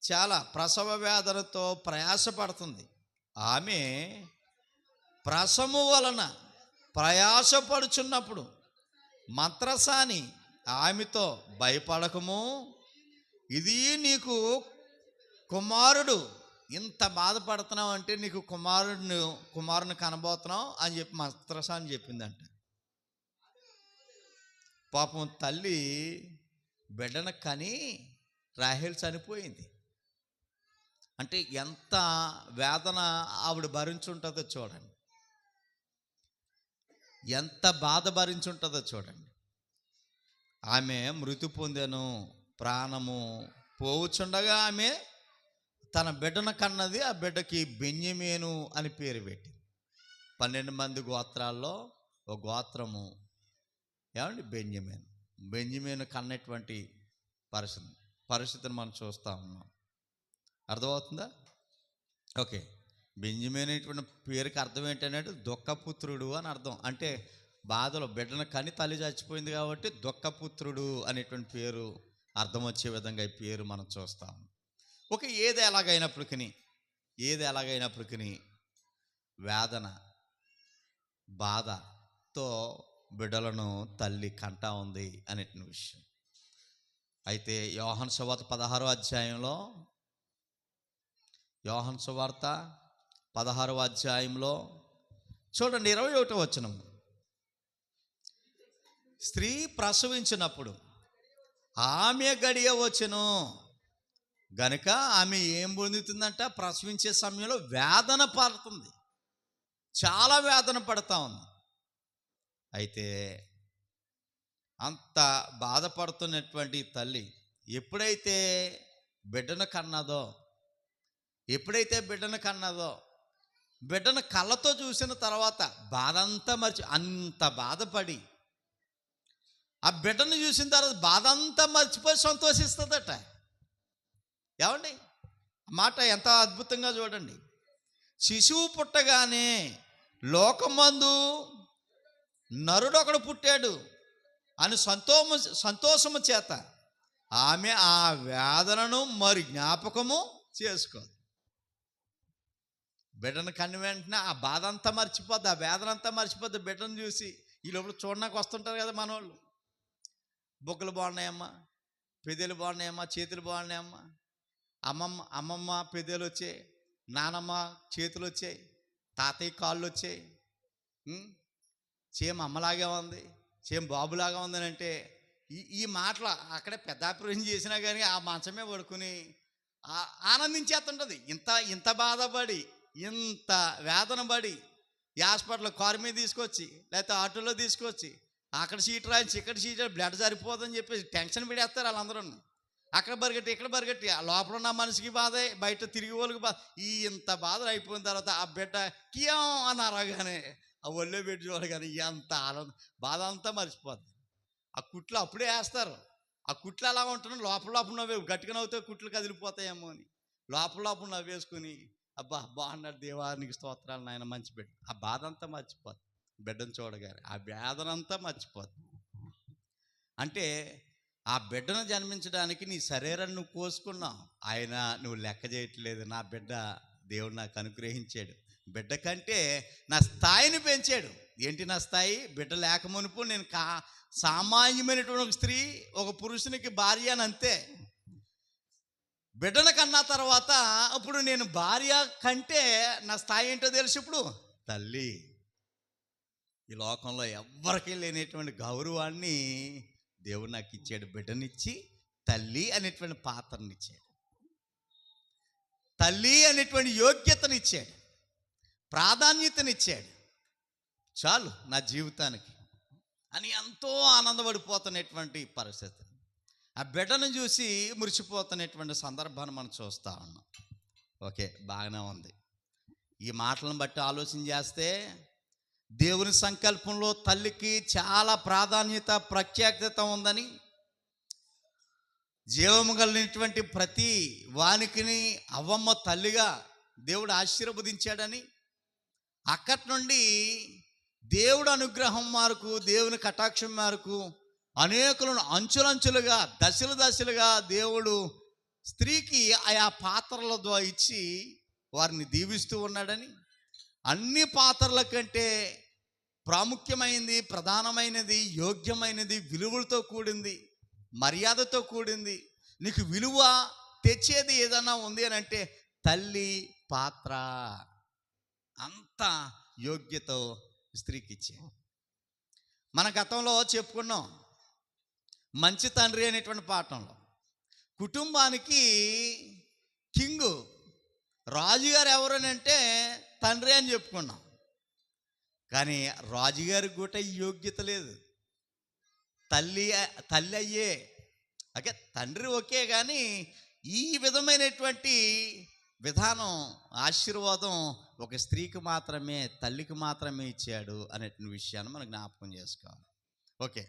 చాలా ప్రసవ వేదనతో ప్రయాసపడుతుంది. ఆమె ప్రసము వలన ప్రయాసపడుచున్నప్పుడు మంత్రసాని ఆమెతో, భయపడకము, ఇది నీకు కుమారుడు, ఇంత బాధపడుతున్నావు అంటే నీకు కుమారుని కనబోతున్నావు అని చెప్పి మంత్రసాని చెప్పిందంట. పాపం తల్లి బిడ్డను కని రాహేల్ చనిపోయింది. అంటే ఎంత వేదన ఆవిడ భరించుంటుందో చూడండి, ఎంత బాధ భరించుంటుందో చూడండి. ఆమె మృతి పొందెను, ప్రాణము పోవుచుండగా ఆమె తన బిడ్డను కన్నది. ఆ బిడ్డకి బెన్యమీను అని పేరు పెట్టి 12 మంది గోత్రాల్లో ఒక గోత్రము ఏమండి బెన్యమీను కన్నటువంటి పరిస్థితిని మనం చూస్తూ ఉన్నాం. అర్థమవుతుందా? ఓకే, బెన్యమీను అనేటువంటి పేరుకి అర్థం ఏంటంటే దుఃఖపుత్రుడు అని అర్థం. అంటే బాధలో బిడ్డను కని తల్లి చచ్చిపోయింది కాబట్టి దుఃఖపుత్రుడు అనేటువంటి పేరు అర్థం వచ్చే విధంగా ఈ పేరు మనం చూస్తాం. ఓకే, ఏది ఎలాగైనప్పటికీ వేదన బాధతో బిడ్డలను తల్లి కంటా ఉంది అనేటువంటి విషయం. అయితే యోహాను సువార్త 16వ అధ్యాయంలో 16వ అధ్యాయంలో చూడండి 21వ వచనం. స్త్రీ ప్రసవించినప్పుడు ఆమె గడియ వచ్చెను గనుక ఆమె ఏం పొందుతుందంట, ప్రసవించే సమయంలో వేదన పడుతుంది, చాలా వేదన పడతా ఉంది. అయితే అంత బాధపడుతున్నటువంటి తల్లి ఎప్పుడైతే బిడ్డను కన్నదో బిడ్డను కళ్ళతో చూసిన తర్వాత బాధ అంతా అంత బాధపడి ఆ బిడ్డను చూసిన తర్వాత బాధ అంతా మర్చిపోయి సంతోషిస్తుందట. ఏమండి మాట ఎంత అద్భుతంగా చూడండి. శిశువు పుట్టగానే లోకమందు నరుడొకడు పుట్టాడు అని సంతోషము చేత ఆమె ఆ వేదనను మరి జ్ఞాపకము చేసుకోదు. బిడ్డను కన్ని వెంటనే ఆ బాధ అంతా మర్చిపోద్ది, ఆ వేదన అంతా మర్చిపోద్ది. బిడ్డను చూసి ఈ లోపల చూడడానికి వస్తుంటారు కదా మనోళ్ళు. బొగ్గలు బాగున్నాయమ్మా, పెదవులు బాగున్నాయమ్మా, చేతులు బాగున్నాయమ్మా, అమ్మమ్మ పెదవులు వచ్చాయి, నానమ్మ చేతులు వచ్చాయి, తాతయ్య కాళ్ళు వచ్చాయి, సేమ్ అమ్మలాగే ఉంది, సేమ్ బాబులాగా ఉందని అంటే ఈ మాటలు అక్కడే పెద్దాపురం చేసినా కానీ ఆ మంచమే పడుకుని ఆనందించేస్తుంటుంది. ఇంత బాధపడి ఇంత వేదన పడి హాస్పిటల్లో కారు మీద తీసుకొచ్చి లేకపోతే ఆటోలో తీసుకొచ్చి అక్కడ సీట్ రాయించి ఇక్కడ సీట్ బ్లడ్ సరిపోదని చెప్పేసి టెన్షన్ పడేస్తారు వాళ్ళందరూ. అక్కడ పరిగెట్టి ఇక్కడ పరిగెట్టి లోపల ఉన్న మనిషికి బాధే, బయట తిరిగి వాళ్ళకి బాధ. ఇంత బాధలు అయిపోయిన తర్వాత ఆ బిడ్డ కియం అని అరగానే ఆ ఒళ్ళో పెట్టి చూడగానే ఎంత ఆనందం, బాధ అంతా మర్చిపోద్ది. ఆ కుట్లు అప్పుడే వేస్తారు. ఆ కుట్లు ఎలా ఉంటున్నాయి, లోపల నవ్వే గట్టిగా నవ్వుతే కుట్లు కదిలిపోతాయేమో అని లోపల నవ్వేసుకుని అబ్బా బాగున్నాడు దేవానికి స్తోత్రాలు నాయన మంచి బిడ్డ, ఆ బాధ అంతా మర్చిపోద్ది. బిడ్డను చూడగానే ఆ వేదనంతా మర్చిపోద్ది. అంటే ఆ బిడ్డను జన్మించడానికి నీ శరీరాన్ని నువ్వు కోసుకున్నావు, ఆయన నువ్వు లెక్క చేయట్లేదు. నా బిడ్డ దేవుడు నాకు అనుగ్రహించాడు, బిడ్డ కంటే నా స్థాయిని పెంచాడు. ఏంటి నా స్థాయి? బిడ్డ లేక మునుపు నేను సామాన్యమైనటువంటి ఒక స్త్రీ, ఒక పురుషునికి భార్య అని అంతే. బిడ్డను కన్నా తర్వాత ఇప్పుడు నేను భార్య కంటే నా స్థాయి ఏంటో తెలుసు. ఇప్పుడు తల్లి. ఈ లోకంలో ఎవ్వరికీ లేనటువంటి గౌరవాన్ని దేవుడు నాకు ఇచ్చాడు. బిడ్డనిచ్చి తల్లి అనేటువంటి పాత్రనిచ్చాడు, తల్లి అనేటువంటి యోగ్యతనిచ్చాడు, ప్రాధాన్యతనిచ్చాడు. చాలు నా జీవితానికి అని ఎంతో ఆనందపడిపోతున్నటువంటి పరిస్థితి. ఆ బిడ్డను చూసి మురిసిపోతున్నటువంటి సందర్భాన్ని మనం చూస్తూ ఉన్నాం. ఓకే, బాగానే ఉంది. ఈ మాటలను బట్టి ఆలోచన చేస్తే దేవుని సంకల్పంలో తల్లికి చాలా ప్రాధాన్యత, ప్రత్యేకత ఉందని, జీవము కలిగినటువంటి ప్రతి వానికిని అవ్వమ్మ తల్లిగా దేవుడు ఆశీర్వదించాడని, అక్కడి నుండి దేవుడు అనుగ్రహం మేరకు, దేవుని కటాక్షం మేరకు అనేకులను అంచులంచులుగా, దశలు దశలుగా దేవుడు స్త్రీకి ఆయా పాత్రల ద్వారా ఇచ్చి వారిని దీవిస్తూ ఉన్నాడని, అన్ని పాత్రల కంటే ప్రాముఖ్యమైనది, ప్రధానమైనది, యోగ్యమైనది, విలువలతో కూడింది, మర్యాదతో కూడింది, నీకు విలువ తెచ్చేది ఏదన్నా ఉంది అని అంటే తల్లి పాత్ర. అంత యోగ్యత స్త్రీకి ఇచ్చే. మన గతంలో చెప్పుకున్నాం మంచి తండ్రి అనేటువంటి పాఠంలో. కుటుంబానికి కింగు, రాజుగారు ఎవరనంటే తండ్రి అని చెప్పుకున్నాం. కానీ రాజుగారికి కూడా యోగ్యత లేదు. తల్లి అయ్యే. ఓకే, తండ్రి ఓకే, కానీ ఈ విధమైనటువంటి విధానం, ఆశీర్వాదం ఒక స్త్రీకి మాత్రమే, తల్లికి మాత్రమే ఇచ్చాడు అనేటువంటి విషయాన్ని మనం జ్ఞాపకం చేసుకోవాలి. ఓకే,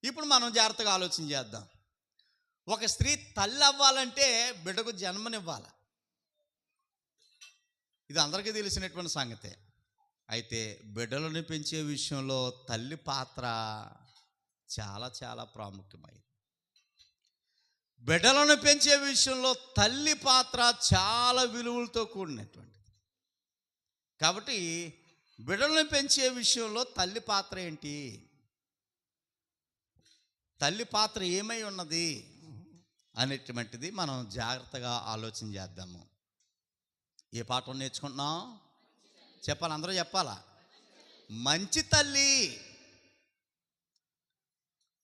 ఇప్పుడు మనం జాగ్రత్తగా ఆలోచన చేద్దాం. ఒక స్త్రీ తల్లి అవ్వాలంటే బిడ్డకు జన్మనివ్వాలి. ఇది అందరికీ తెలిసినటువంటి సంగతే. అయితే బిడ్డలను పెంచే విషయంలో తల్లి పాత్ర చాలా చాలా ప్రాముఖ్యమైనది. బిడ్డలను పెంచే విషయంలో తల్లి పాత్ర చాలా విలువలతో కూడినటువంటిది. కాబట్టి బిడ్డలను పెంచే విషయంలో తల్లి పాత్ర ఏంటి, తల్లి పాత్ర ఏమై ఉన్నది అనేటువంటిది మనం జాగ్రత్తగా ఆలోచన చేద్దాము. ఏ పాఠం నేర్చుకుంటున్నాం? చెప్పాలి, అందరూ చెప్పాలా? మంచి తల్లి.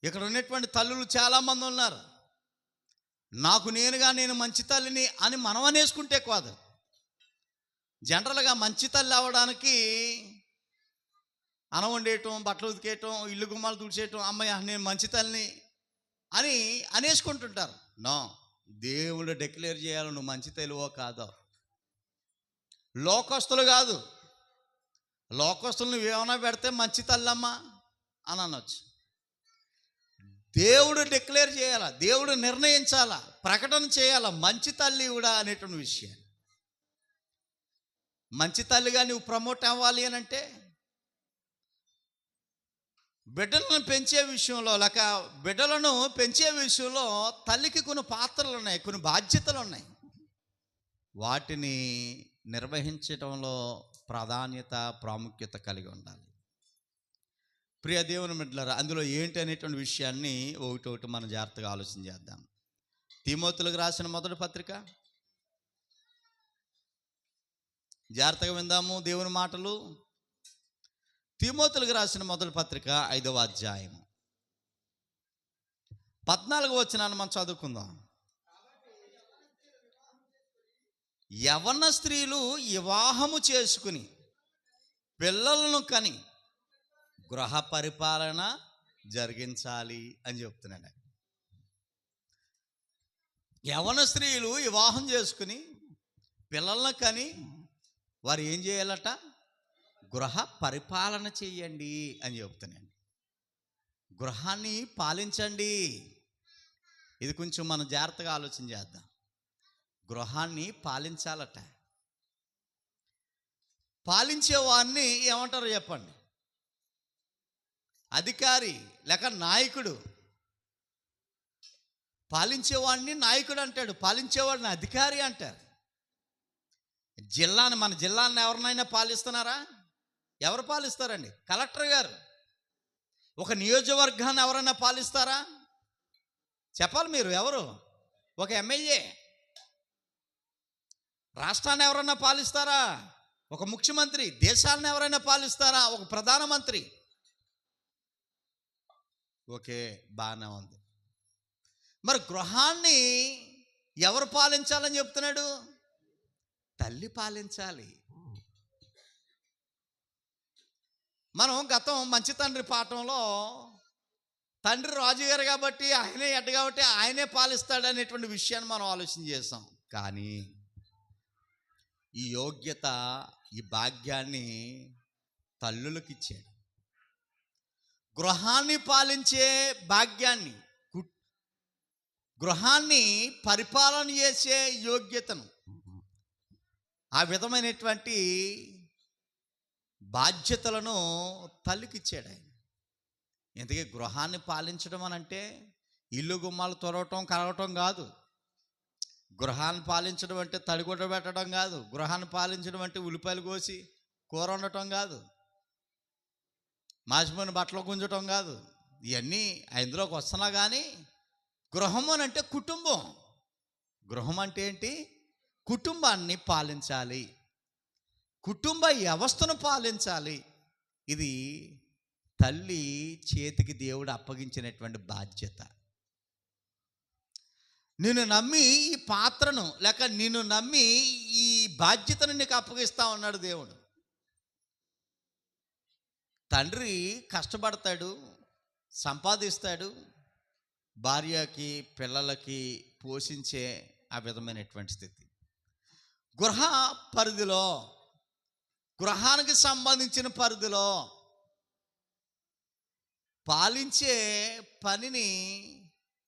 ఇక్కడ ఉన్నటువంటి తల్లులు చాలామంది ఉన్నారు. నాకు నేను మంచి తల్లిని అని మనం అనేసుకుంటే కాదు. జనరల్గా మంచి తల్లి అవ్వడానికి అన్నం వండేయటం, బట్టలు ఉతికేయటం, ఇల్లు గుమ్మాలు తుడిచేయటం, అమ్మయ్య నేను మంచి తల్లిని అని అనేసుకుంటుంటారు. నో, దేవుడు డిక్లేర్ చేయాలి నువ్వు మంచి తల్లివో కాదో. లోకస్తులు కాదు, లోకస్తులు నువ్వేమైనా పెడితే మంచి తల్లమ్మా అని అనొచ్చు. దేవుడు డిక్లేర్ చేయాలా, దేవుడు నిర్ణయించాలా, ప్రకటన చేయాలా మంచి తల్లి కూడా అనేటువంటి విషయం. మంచి తల్లిగా నువ్వు ప్రమోట్ అవ్వాలి అని అంటే బిడ్డలను పెంచే విషయంలో, లేక బిడ్డలను పెంచే విషయంలో తల్లికి కొన్ని పాత్రలు ఉన్నాయి, కొన్ని బాధ్యతలు ఉన్నాయి. వాటిని నిర్వహించడంలో ప్రాధాన్యత, ప్రాముఖ్యత కలిగి ఉండాలి. ప్రియ దేవుని బిడ్డలారా, అందులో ఏంటి అనేటువంటి విషయాన్ని ఒకటి మనం జాగ్రత్తగా ఆలోచన చేద్దాం. తిమోతులకు రాసిన మొదటి పత్రిక, జాగ్రత్తగా విందాము దేవుని మాటలు. తిమోతులకు రాసిన మొదటి పత్రిక 5వ అధ్యాయం 14వ వచనాన్ని మనం చదువుకుందాం. యవ్వన స్త్రీలు వివాహము చేసుకుని పిల్లలను కని గృహ పరిపాలన జరిగించాలి అని చెప్తున్నాడు. యవ్వన స్త్రీలు వివాహం చేసుకుని పిల్లలను కని వారు ఏం చేయాలట? గృహ పరిపాలన చెయ్యండి అని చెప్తున్నాను. గృహాన్ని పాలించండి. ఇది కొంచెం మనం జాగ్రత్తగా ఆలోచన చేద్దాం. గృహాన్ని పాలించాలట. పాలించేవాడిని ఏమంటారో చెప్పండి? అధికారి లేక నాయకుడు. పాలించేవాడిని నాయకుడు అంటాడు, పాలించేవాడిని అధికారి అంటారు. మన జిల్లాని ఎవరినైనా పాలిస్తున్నారా? ఎవరు పాలిస్తారండి? కలెక్టర్ గారు. ఒక నియోజకవర్గాన్ని ఎవరైనా పాలిస్తారా? చెప్పాలి మీరు. ఎవరు? ఒక ఎమ్మెల్యే. రాష్ట్రాన్ని ఎవరైనా పాలిస్తారా? ఒక ముఖ్యమంత్రి. దేశాలను ఎవరైనా పాలిస్తారా? ఒక ప్రధానమంత్రి. ఓకే, బాగానే ఉంది. మరి గృహాన్ని ఎవరు పాలించాలని చెప్తున్నాడు? తల్లి పాలించాలి. మనం గతం మంచి తండ్రి పాఠంలో తండ్రి రాజుగారు కాబట్టి ఆయనే ఎడ్డ కాబట్టి ఆయనే పాలిస్తాడు అనేటువంటి విషయాన్ని మనం ఆలోచన చేసాం. కానీ ఈ యోగ్యత, ఈ భాగ్యాన్ని తల్లులకు ఇచ్చాడు. గృహాన్ని పాలించే భాగ్యాన్ని, గృహాన్ని పరిపాలన చేసే యోగ్యతను, ఆ విధమైనటువంటి బాధ్యతలను తల్లికి ఇచ్చాడు ఆయన. ఎందుకే గృహాన్ని పాలించడం అని అంటే ఇల్లు గుమ్మాలు తొరవటం కలగటం కాదు. గృహాన్ని పాలించడం అంటే తడిగుడ్డ పెట్టడం కాదు. గృహాన్ని పాలించడం అంటే ఉల్లిపాయలు కోసి కూర వండటం కాదు. మాసిపోయిన బట్టలు గుంజటం కాదు. ఇవన్నీ ఇందులోకి వస్తున్నా కానీ గృహం అని అంటే కుటుంబం. గృహం అంటే ఏంటి? కుటుంబాన్ని పాలించాలి, కుటుంబ వ్యవస్థను పాలించాలి. ఇది తల్లి చేతికి దేవుడు అప్పగించినటువంటి బాధ్యత. నిన్ను నమ్మి ఈ పాత్రను, లేక నిన్ను నమ్మి ఈ బాధ్యతను నీకు అప్పగిస్తా ఉన్నాడు దేవుడు. తండ్రి కష్టపడతాడు, సంపాదిస్తాడు, భార్యకి పిల్లలకి పోషించే ఆ విధమైనటువంటి స్థితి. గృహ పరిధిలో, గృహానికి సంబంధించిన పరిధిలో పాలించే పనిని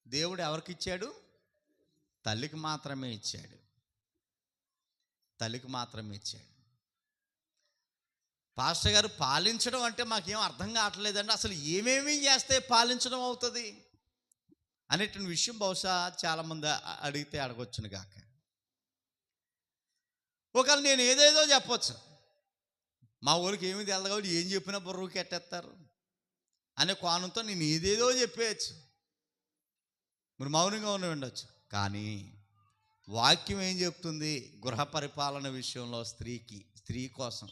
దేవుడు ఎవరికి ఇచ్చాడు? తల్లికి మాత్రమే ఇచ్చాడు. తల్లికి మాత్రమే ఇచ్చాడు. పాస్టర్ గారు, పాలించడం అంటే మాకేం అర్థం కావట్లేదండి, అసలు ఏమేమి చేస్తే పాలించడం అవుతుంది అనేటువంటి విషయం బహుశా చాలామంది అడిగితే అడగొచ్చును గాక. ఒకవేళ నేను ఏదేదో చెప్పొచ్చు, మా ఊరికి ఏమి తెలదు కాబట్టి ఏం చెప్పినా బుర్రకి ఎట్టేస్తారు అనే కోణంతో నేను ఏదేదో చెప్పేయచ్చు, మీరు మౌనంగా ఉండొచ్చు. కానీ వాక్యం ఏం చెప్తుంది? గృహ పరిపాలన విషయంలో స్త్రీ కోసం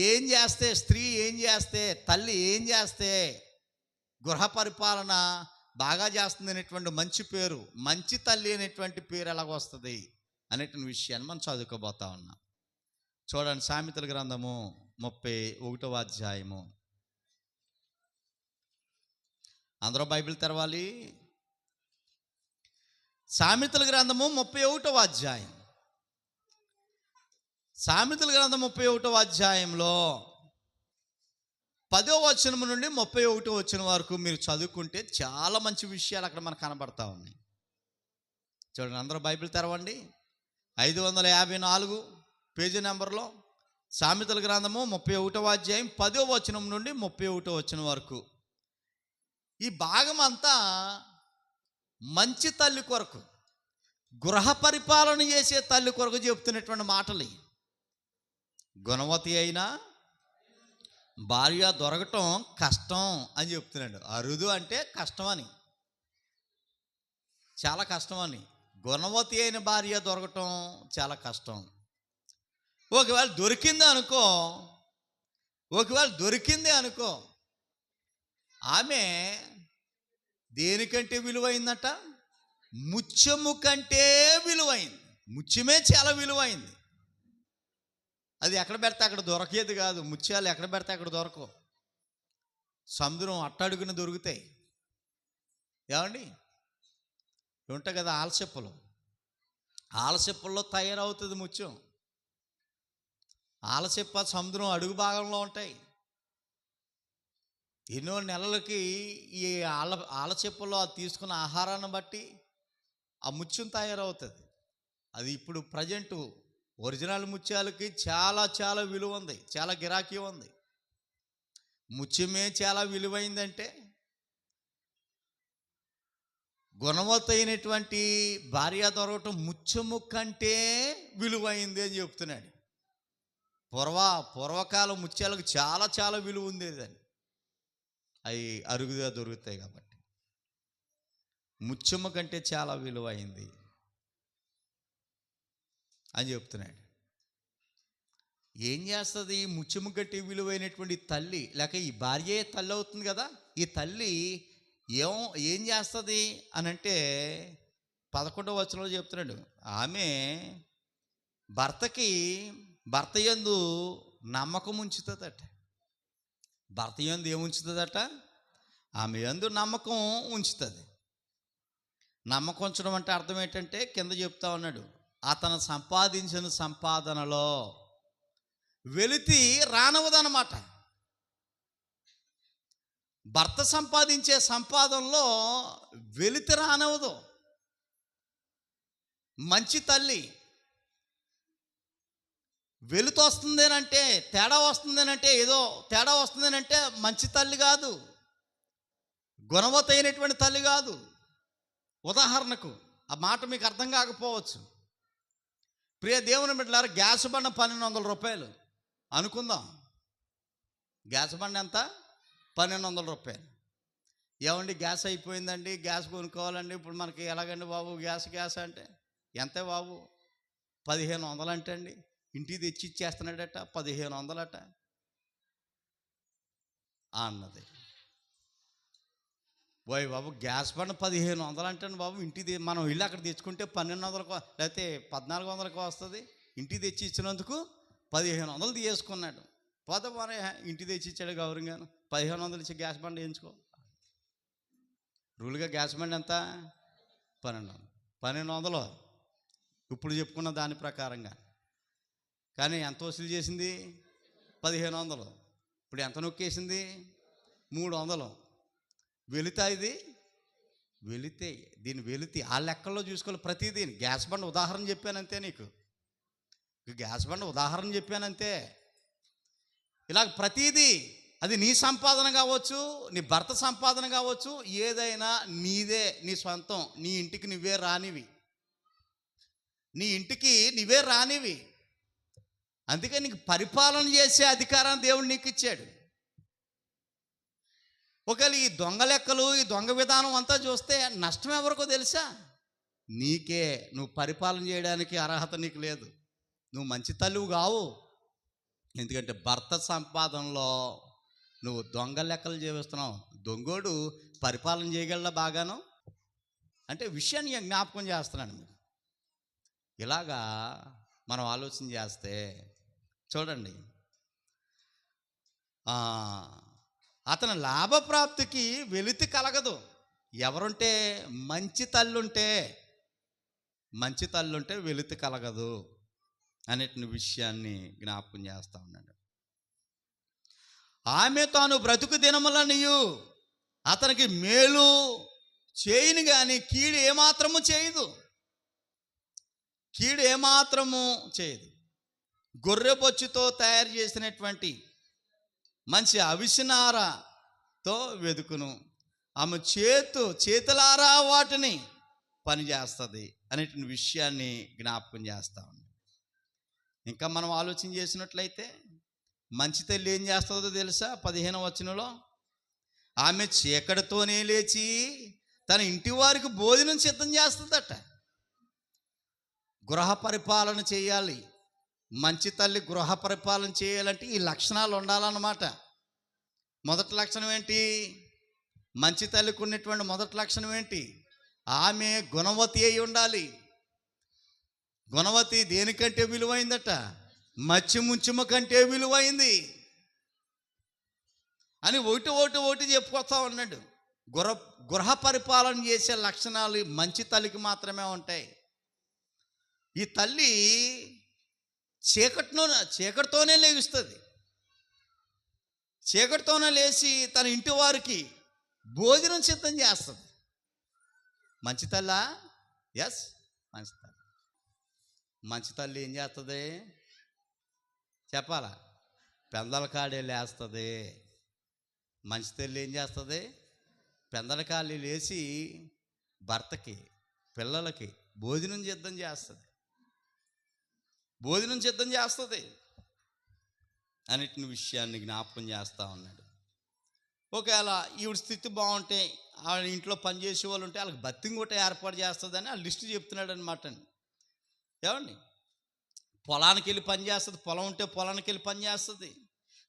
ఏం చేస్తే, స్త్రీ ఏం చేస్తే, తల్లి ఏం చేస్తే గృహ పరిపాలన బాగా చేస్తుంది అనేటువంటి మంచి పేరు, మంచి తల్లి అనేటువంటి పేరు ఎలాగొస్తుంది అనేటువంటి విషయాన్ని మనం చదువుకోబోతా ఉన్నాం. చూడండి, సామెతల గ్రంథము 31వ అధ్యాయము. అందరూ బైబిల్ తెరవాలి. సామెతల గ్రంథము 31వ అధ్యాయం. సామెతల గ్రంథం 31వ అధ్యాయంలో 10వ వచనం నుండి 31వ వచనం వరకు మీరు చదువుకుంటే చాలా మంచి విషయాలు అక్కడ మనకు కనబడతా ఉన్నాయి. చూడండి, అందరూ బైబిల్ తెరవండి. 554 పేజీ నెంబర్లో సామెతల గ్రంథము 31వ అధ్యాయం 10వ వచనం నుండి 31వ వచనం వరకు. ఈ భాగం అంతా మంచి తల్లి కొరకు, గృహ పరిపాలన చేసే తల్లి కొరకు చెప్తున్నటువంటి మాటలు. గుణవతి అయినా భార్య దొరకటం కష్టం అని చెప్తున్నాడు. అరుదు అంటే కష్టం అని, చాలా కష్టం అని. గుణవతి అయిన భార్య దొరకటం చాలా కష్టం. ఒకవేళ దొరికింది అనుకో, ఆమె దేనికంటే విలువైందట? ముత్యము కంటే విలువైంది. ముత్యమే చాలా విలువైంది. అది ఎక్కడ పెడితే అక్కడ దొరకేది కాదు. ముత్యాలు ఎక్కడ పెడితే అక్కడ దొరకవు. సముద్రం అట్టడుగున దొరుకుతాయి. ఏమండి, ఉంటాయి కదా ఆలసిప్పల్లో తయారవుతుంది ముత్యం. ఆలసిప్ప సముద్రం అడుగు భాగంలో ఉంటాయి. ఎన్నో నెలలకి ఈ ఆలచిప్పలో అది తీసుకున్న ఆహారాన్ని బట్టి ఆ ముత్యం తయారవుతుంది. అది ఇప్పుడు ప్రజెంటు ఒరిజినల్ ముత్యాలకి చాలా చాలా విలువ ఉంది, చాలా గిరాకీ ఉంది. ముత్యమే చాలా విలువైందంటే గుణవత్తైనటువంటి భార్య దొరకటం ముత్యము కంటే విలువైంది అని చెప్తున్నాడు. పూర్వకాలం ముత్యాలకు చాలా చాలా విలువ ఉండేదని. అవి అరుగుగా దొరుకుతాయి కాబట్టి ముత్యము కంటే చాలా విలువైంది అని చెప్తున్నాడు. ఏం చేస్తుంది ఈ ముత్యము కంటే విలువైనటువంటి తల్లి, లేక ఈ భార్యే తల్లి అవుతుంది కదా, ఈ తల్లి ఏం చేస్తుంది అని అంటే 11వ వచనంలో చెప్తున్నాడు. ఆమె భర్త యందు నమ్మకం ఉంచుతుందట. భర్త యందు ఏముంచుతుందట? ఆమె యందు నమ్మకం ఉంచుతుంది. నమ్మకం ఉంచడం అంటే అర్థం ఏంటంటే కింద చెప్తా ఉన్నాడు, అతను సంపాదించిన సంపాదనలో వెలితి రానవదనమాట. భర్త సంపాదించే సంపాదనలో వెలితి రానవదు. మంచి తల్లి వెలుతు వస్తుందేనంటే, తేడా వస్తుందేనంటే, ఏదో తేడా వస్తుందేనంటే మంచి తల్లి కాదు, గుణవతి అయినటువంటి తల్లి కాదు. ఉదాహరణకు ఆ మాట మీకు అర్థం కాకపోవచ్చు. ప్రియ దేవుని బిడ్డలారా, గ్యాస్ బండ 1200 రూపాయలు అనుకుందాం. గ్యాస్ బండ ఎంత? 1200 రూపాయలు. ఏమండి గ్యాస్ అయిపోయిందండి, గ్యాస్ కొనుక్కోవాలండి, ఇప్పుడు మనకి ఎలాగండి బాబు గ్యాస్ అంటే ఎంతే బాబు? 1500 అంటే అండి, ఇంటికి తెచ్చి ఇచ్చేస్తున్నాడట, 1500 అన్నది. పోయి బాబు గ్యాస్ బండ 1500 అంటే బాబు, ఇంటికి మనం ఇల్లు అక్కడ తెచ్చుకుంటే 1200 లేకపోతే 1400 వస్తుంది. ఇంటికి తెచ్చి ఇచ్చినందుకు 1500 తీసుకున్నాడు. పోతే మన ఇంటికి తెచ్చి ఇచ్చాడు గౌరవంగాను, 1500 ఇచ్చి గ్యాస్ బండ వేయించుకో. రూల్గా గ్యాస్ బండ ఎంత? 1200 ఇప్పుడు చెప్పుకున్న దాని ప్రకారంగా. కానీ ఎంత వసూలు చేసింది? 1500. ఇప్పుడు ఎంత నొక్కేసింది? 300. వెళితే ఇది వెళితే దీని వెళితే ఆ లెక్కల్లో చూసుకోవాలి ప్రతిదీని. గ్యాస్ బండ ఉదాహరణ చెప్పానంతే, నీకు గ్యాస్ బండ ఉదాహరణ చెప్పానంతే. ఇలాగ ప్రతిదీ, అది నీ సంపాదన కావచ్చు, నీ భర్త సంపాదన కావచ్చు, ఏదైనా నీదే, నీ సొంతం, నీ ఇంటికి నువ్వే రానివి, నీ ఇంటికి నువ్వే రానివి. అందుకే నీకు పరిపాలన చేసే అధికారాన్ని దేవుడు నీకు ఇచ్చాడు. ఒకవేళ ఈ దొంగ లెక్కలు, ఈ దొంగ విధానం అంతా చూస్తే నష్టం ఎవరికో తెలుసా? నీకే. నువ్వు పరిపాలన చేయడానికి అర్హత నీకు లేదు. నువ్వు మంచి తల్లివి కావు. ఎందుకంటే భర్త సంపాదనలో నువ్వు దొంగ లెక్కలు చేస్తున్నావు. దొంగోడు పరిపాలన చేయగలడా బాగాను? అంటే విషయాన్ని జ్ఞాపకం చేస్తున్నాను మీకు. ఇలాగా మనం ఆలోచన చేస్తే చూడండి, అతని లాభప్రాప్తికి వెలితి కలగదు. ఎవరుంటే? మంచి తల్లుంటే వెలితి కలగదు అనేటి విషయాన్ని జ్ఞాపకం చేస్తూ ఉన్నాడు. ఆమె తాను బ్రతుకు దినములనియు అతనికి మేలు చేయను కానీ కీడు ఏమాత్రము చేయదు. గొర్రె బొచ్చుతో తయారు చేసినటువంటి మంచి అవిసెనారతో వెదుకును, ఆమె చేతులారా వాటిని పనిచేస్తుంది అనేటువంటి విషయాన్ని జ్ఞాపకం చేస్తా ఉంది. ఇంకా మనం ఆలోచన చేసినట్లయితే మంచి తల్లి ఏం చేస్తుందో తెలుసా? 15వ వచనంలో, ఆమె చీకటితోనే లేచి తన ఇంటి వారికి భోజనం సిద్ధం చేస్తుందట. గృహ పరిపాలన చేయాలి. మంచి తల్లి గృహ పరిపాలన చేయాలంటే ఈ లక్షణాలు ఉండాలన్నమాట. మొదటి లక్షణం ఏంటి? మంచి తల్లికి ఉన్నటువంటి మొదటి లక్షణం ఏంటి? ఆమె గుణవతి అయి ఉండాలి. గుణవతి దేనికంటే విలువైందట? ముత్యము కంటే విలువైంది అని ఒకటి చెప్పుకొస్తా ఉన్నాడు. గృహ పరిపాలన చేసే లక్షణాలు మంచి తల్లికి మాత్రమే ఉంటాయి. ఈ తల్లి చీకటితోనే లేస్తుంది. చీకటితోనే లేచి తన ఇంటి వారికి భోజనం సిద్ధం చేస్తుంది. మంచి తల్లా? ఎస్, మంచి తల్లి. మంచి తల్లి ఏం చేస్తుంది చెప్పాలా? పెందల కాడే లేస్తుంది. మంచి తల్లి ఏం చేస్తుంది? పెందల కాళ్ళు లేచి భర్తకి, పిల్లలకి భోజనం సిద్ధం చేస్తుంది. భోజనం సిద్ధం చేస్తుంది అన్నిటిని విషయాన్ని జ్ఞాపకం చేస్తూ ఉన్నాడు. ఒకవేళ ఈవిడ స్థితి బాగుంటే, ఆవిడ ఇంట్లో పనిచేసే వాళ్ళు ఉంటే వాళ్ళకి బత్తింగ్ కూడా ఏర్పాటు చేస్తుందని ఆ లిస్టు చెప్తున్నాడు అనమాట అండి. ఏమండి, పొలానికి వెళ్ళి పని చేస్తుంది, పొలం ఉంటే పొలానికి వెళ్ళి పని చేస్తుంది.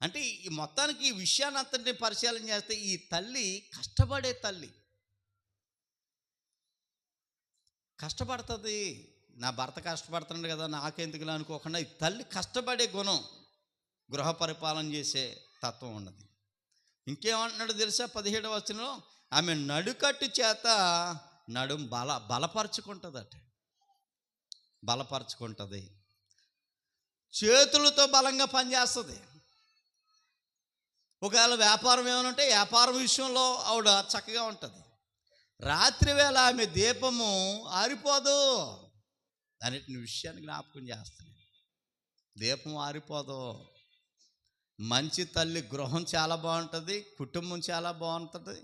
అంటే ఈ మొత్తానికి ఈ విషయాన్ని అంతటిని పరిశీలన చేస్తే ఈ తల్లి కష్టపడే తల్లి, కష్టపడుతుంది. నా భర్త కష్టపడుతున్నాడు కదా నాకెందుకులా అనుకోకుండా ఈ తల్లి కష్టపడే గుణం, గృహ పరిపాలన చేసే తత్వం ఉన్నది. ఇంకేమంటున్నాడు తెలుసా? 17వ వచనంలో ఆమె నడుకట్టు చేత నడుం బలపరుచుకుంటుందట. బలపరుచుకుంటుంది, చేతులతో బలంగా పనిచేస్తుంది. ఒకవేళ వ్యాపారం ఏమైనా ఉంటే వ్యాపారం విషయంలో ఆవిడ చక్కగా ఉంటుంది. రాత్రి వేళ ఆమె దీపము ఆరిపోదు అన్నిటిని విషయాన్ని జ్ఞాపకం చేస్తున్నాను. దీపం ఆరిపోదు. మంచి తల్లి గృహం చాలా బాగుంటుంది, కుటుంబం చాలా బాగుంటుంది,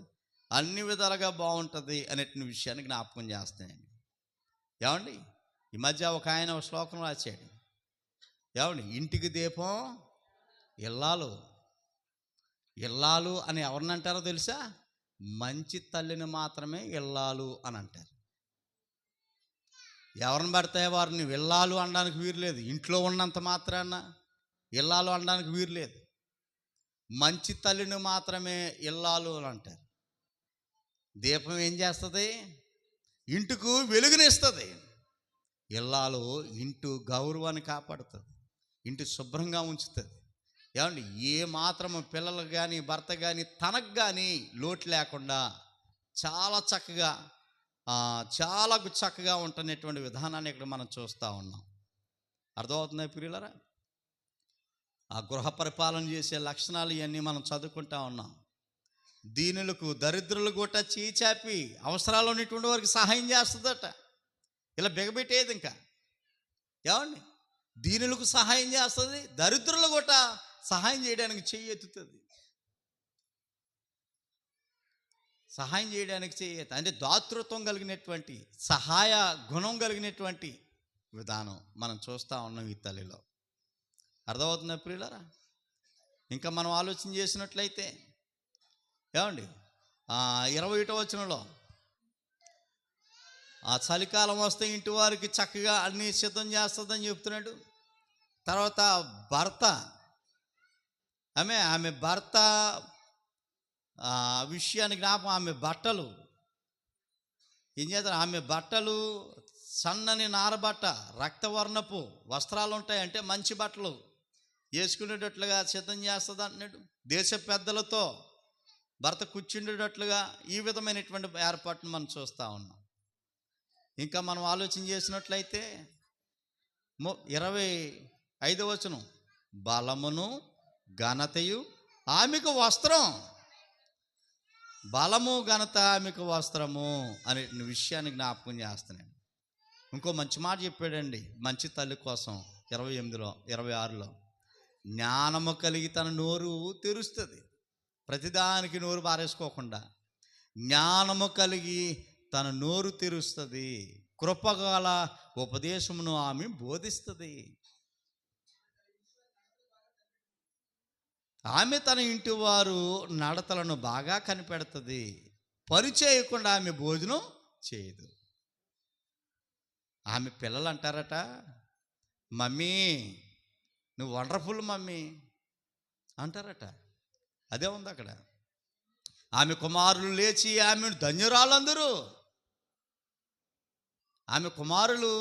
అన్ని విధాలుగా బాగుంటుంది అన్నిటిని విషయాన్ని జ్ఞాపకం చేస్తున్నాను. ఏమండి, ఈ మధ్య ఒక ఆయన ఒక శ్లోకం రాశాడు. ఏమండి, ఇంటికి దీపం ఇల్లాలు. ఇల్లాలు అని ఎవరిని అంటారో తెలుసా? మంచి తల్లిని మాత్రమే ఇల్లాలు అని అంటారు. ఎవరిని పడితే వారిని ఇల్లాలు అనడానికి వీలు లేదు. ఇంట్లో ఉన్నంత మాత్రాన ఇల్లాలు అనడానికి వీలు లేదు. మంచి తల్లిని మాత్రమే ఇల్లాలు అని అంటారు. దీపం ఏం చేస్తుంది? ఇంటికి వెలుగునిస్తుంది. ఇల్లాలు ఇంటి గౌరవాన్ని కాపాడుతుంది, ఇంటి శుభ్రంగా ఉంచుతుంది. ఏమండి, ఏ మాత్రము పిల్లలకు కానీ భర్త కానీ తనకు కానీ లోటు లేకుండా చాలా చక్కగా ఉంటున్నటువంటి విధానాన్ని ఇక్కడ మనం చూస్తూ ఉన్నాం. అర్థమవుతుందా ప్రియులారా? ఆ గృహ పరిపాలన చేసే లక్షణాలు ఇవన్నీ మనం చదువుకుంటా ఉన్నాం. దీనులకు దరిద్రులు కూడా చీచాపి అవసరాలు ఉన్నటువంటి వారికి సహాయం చేస్తుందట. ఇలా బిగబెట్టేది ఇంకా. ఏమండి, దీనులకు సహాయం చేస్తుంది, దరిద్రులు కూడా సహాయం చేయడానికి చెయ్యి ఎత్తుతుంది. సహాయం చేయడానికి చెయ్యి అంటే దాతృత్వం కలిగినటువంటి, సహాయ గుణం కలిగినటువంటి విధానం మనం చూస్తూ ఉన్నాం ఈ తల్లిలో. అర్థమవుతుందా ప్రియులారా? ఇంకా మనం ఆలోచన చేసినట్లయితే ఏమండి, 21వ వచనంలో ఆ చలికాలం వస్తే ఇంటి వారికి చక్కగా అన్నీ సిద్ధం చేస్తుందని చెప్తున్నాడు. తర్వాత భర్త, ఆమె భర్త విషయాన్ని జ్ఞాపకం. ఆమె బట్టలు ఏం చేస్తారు? ఆమె బట్టలు సన్నని నారబట్ట, రక్తవర్ణపు వస్త్రాలు ఉంటాయి, అంటే మంచి బట్టలు వేసుకునేటట్లుగా సిద్ధం చేస్తుంది అంటున్నాడు. దేశ పెద్దలతో భర్త కూర్చుండేటట్లుగా ఈ విధమైనటువంటి ఏర్పాటును మనం చూస్తూ ఉన్నాం. ఇంకా మనం ఆలోచన చేసినట్లయితే 25వ వచనం, బలమును ఘనతయు ఆమెకు వస్త్రం. బలము ఘనత ఆమెకు వస్త్రము అనే విషయాన్ని జ్ఞాపకం చేస్తున్నాను. ఇంకో మంచి మాట చెప్పాడండి మంచి తల్లి కోసం 28లో 26లో, జ్ఞానము కలిగి తన నోరు తెరుస్తుంది. ప్రతిదానికి నోరు పారేసుకోకుండా జ్ఞానము కలిగి తన నోరు తెరుస్తుంది. కృపగల ఉపదేశమును ఆమె బోధిస్తుంది. ఆమె తన ఇంటి వారు నడతలను బాగా కనిపెడుతుంది. పని చేయకుండా ఆమె భోజనం చేయదు. ఆమె పిల్లలు అంటారట, మమ్మీ నువ్వు వండర్ఫుల్ మమ్మీ అంటారట. అదే ఉంది అక్కడ. ఆమె కుమారులు లేచి ఆమెను ధన్యురాలందరూ, ఆమె కుమారులు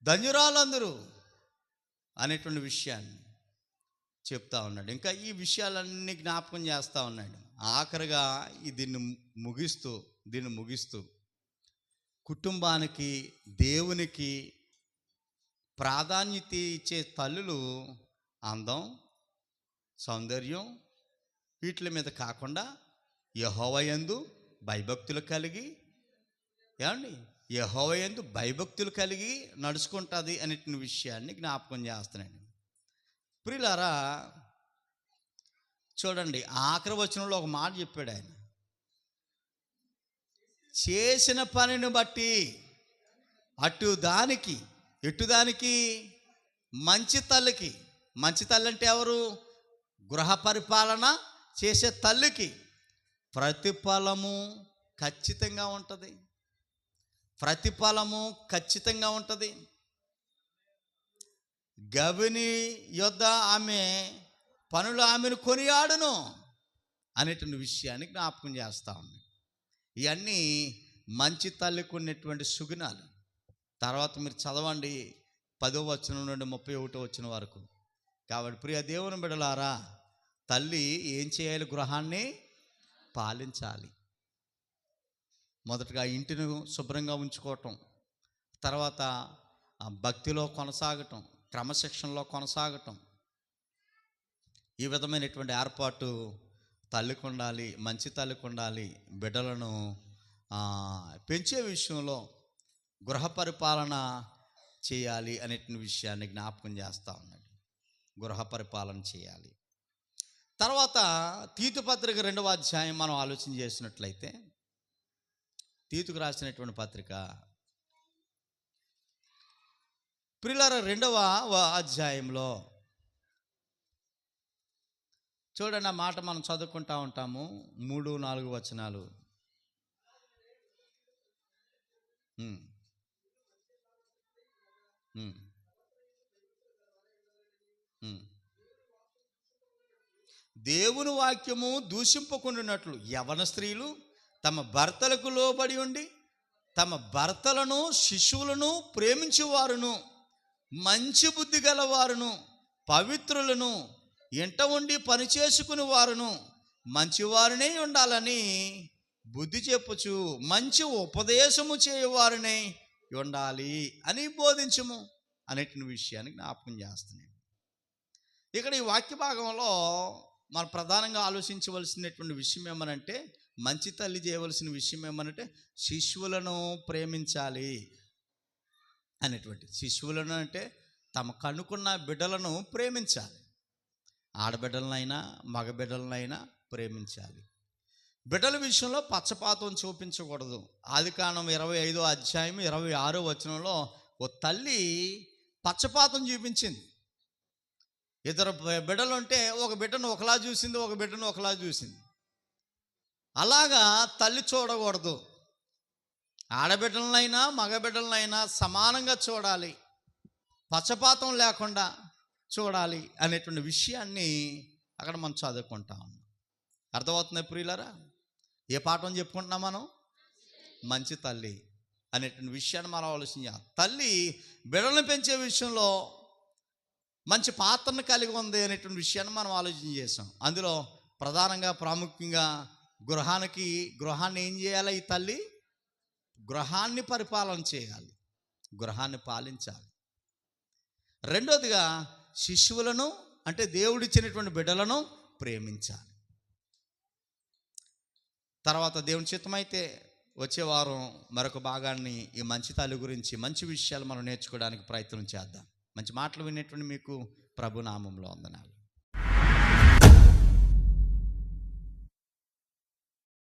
ధన్యురాలందరూ అనేటువంటి విషయాన్ని చెప్తా ఉన్నాడు. ఇంకా ఈ విషయాలన్నీ జ్ఞాపకం చేస్తూ ఉన్నాడు. ఆఖరిగా దీన్ని ముగిస్తూ కుటుంబానికి దేవునికి ప్రాధాన్యత ఇచ్చే తల్లులు అందం సౌందర్యం వీటి మీద కాకుండా యెహోవా యందు భయభక్తులు కలిగి, ఏమండి, యెహోవా యందు భయభక్తులు కలిగి నడుచుకుంటుంది అనే విషయాన్ని జ్ఞాపకం చేస్తున్నాడు. ప్రియులారా చూడండి, ఆఖరి వచనంలో ఒక మాట చెప్పాడు ఆయన, చేసిన పనిని బట్టి అటు దానికి ఎటుదానికి? మంచి తల్లికి. మంచి తల్లి అంటే ఎవరు? గృహ పరిపాలన చేసే తల్లికి ప్రతిఫలము ఖచ్చితంగా ఉంటుంది. ప్రతిఫలము ఖచ్చితంగా ఉంటుంది. గవిని యొద్ద ఆమె పనులు ఆమెను కొనియాడును అనేటువంటి విషయాన్ని జ్ఞాపకం చేస్తా ఉంది. ఇవన్నీ మంచి తల్లికి ఉన్నటువంటి సుగుణాలు. తర్వాత మీరు చదవండి 10వ వచనం నుండి 31వ వచనం వరకు. కాబట్టి ప్రియ దేవుని బిడ్డలారా, తల్లి ఏం చేయాలి? గృహాన్ని పాలించాలి. మొదటగా ఇంటిని శుభ్రంగా ఉంచుకోవటం, తర్వాత భక్తిలో కొనసాగటం, క్రమశిక్షణలో కొనసాగటం, ఈ విధమైనటువంటి ఏర్పాటు తల్లికి ఉండాలి. మంచి తల్లికి ఉండాలి. బిడ్డలను పెంచే విషయంలో గృహ పరిపాలన చేయాలి అనేటువంటి విషయాన్ని జ్ఞాపకం చేస్తూ ఉన్నాడు. గృహ పరిపాలన చేయాలి. తర్వాత తీతు పత్రిక 2వ అధ్యాయం మనం ఆలోచన చేసినట్లయితే, తీతుకు రాసినటువంటి పత్రిక ప్రియులారా 2వ అధ్యాయంలో చూడండి, ఆ మాట మనం చదువుకుంటా ఉంటాము. 3-4 వచనాలు. దేవుని వాక్యము దూషింపకుండానట్లు యవన స్త్రీలు తమ భర్తలకు లోబడి ఉండి తమ భర్తలను శిశువులను ప్రేమించేవారును, మంచి బుద్ధి గలవారును, పవిత్రులను, ఇంట ఉండి పనిచేసుకుని వారును మంచివారినే ఉండాలని బుద్ధి చెప్పుచు మంచి ఉపదేశము చేయవారినే ఉండాలి అని బోధించము అనేటువంటి విషయాన్ని జ్ఞాపకం చేస్తున్నాను. ఇక్కడ ఈ వాక్య భాగంలో మనం ప్రధానంగా ఆలోచించవలసినటువంటి విషయం ఏమనంటే, మంచి తల్లి చేయవలసిన విషయం ఏమనంటే శిశువులను ప్రేమించాలి అనేటువంటి. శిశువులను అంటే తమ కనుకున్న బిడ్డలను ప్రేమించాలి. ఆడబిడ్డలనైనా మగబిడ్డలనైనా ప్రేమించాలి. బిడ్డల విషయంలో పక్షపాతం చూపించకూడదు. ఆదికాండం 25వ అధ్యాయం 26వ వచనంలో ఓ తల్లి పక్షపాతం చూపించింది. ఇద్దరు బిడ్డలు ఉంటే ఒక బిడ్డను ఒకలా చూసింది, ఒక బిడ్డను ఒకలా చూసింది. అలాగా తల్లి చూడకూడదు. ఆడబిడ్డలనైనా మగబిడ్డలనైనా సమానంగా చూడాలి, పక్షపాతం లేకుండా చూడాలి అనేటువంటి విషయాన్ని అక్కడ మనం చదువుకుంటా ఉన్నాం. అర్థమవుతుంది ప్రియులారా? ఏ పాఠం చెప్పుకుంటున్నాం మనం? మంచి తల్లి అనేటువంటి విషయాన్ని మనం ఆలోచించాలి. తల్లి బిడ్డలను పెంచే విషయంలో మంచి పాత్రను కలిగి ఉంది అనేటువంటి విషయాన్ని మనం ఆలోచన చేసాం. అందులో ప్రధానంగా ప్రాముఖ్యంగా గృహాన్ని ఏం చేయాలి? ఈ తల్లి గృహాన్ని పరిపాలన చేయాలి, గృహాన్ని పాలించాలి. రెండోదిగా శిశువులను అంటే దేవుడిచ్చినటువంటి బిడ్డలను ప్రేమించాలి. తర్వాత దేవుని చిత్తమైతే వచ్చే వారం మరొక భాగాన్ని ఈ మంచి తల్లి గురించి మంచి విషయాలు మనం నేర్చుకోవడానికి ప్రయత్నం చేద్దాం. మంచి మాటలు వినేటువంటి మీకు ప్రభు నామంలో వందనాలు.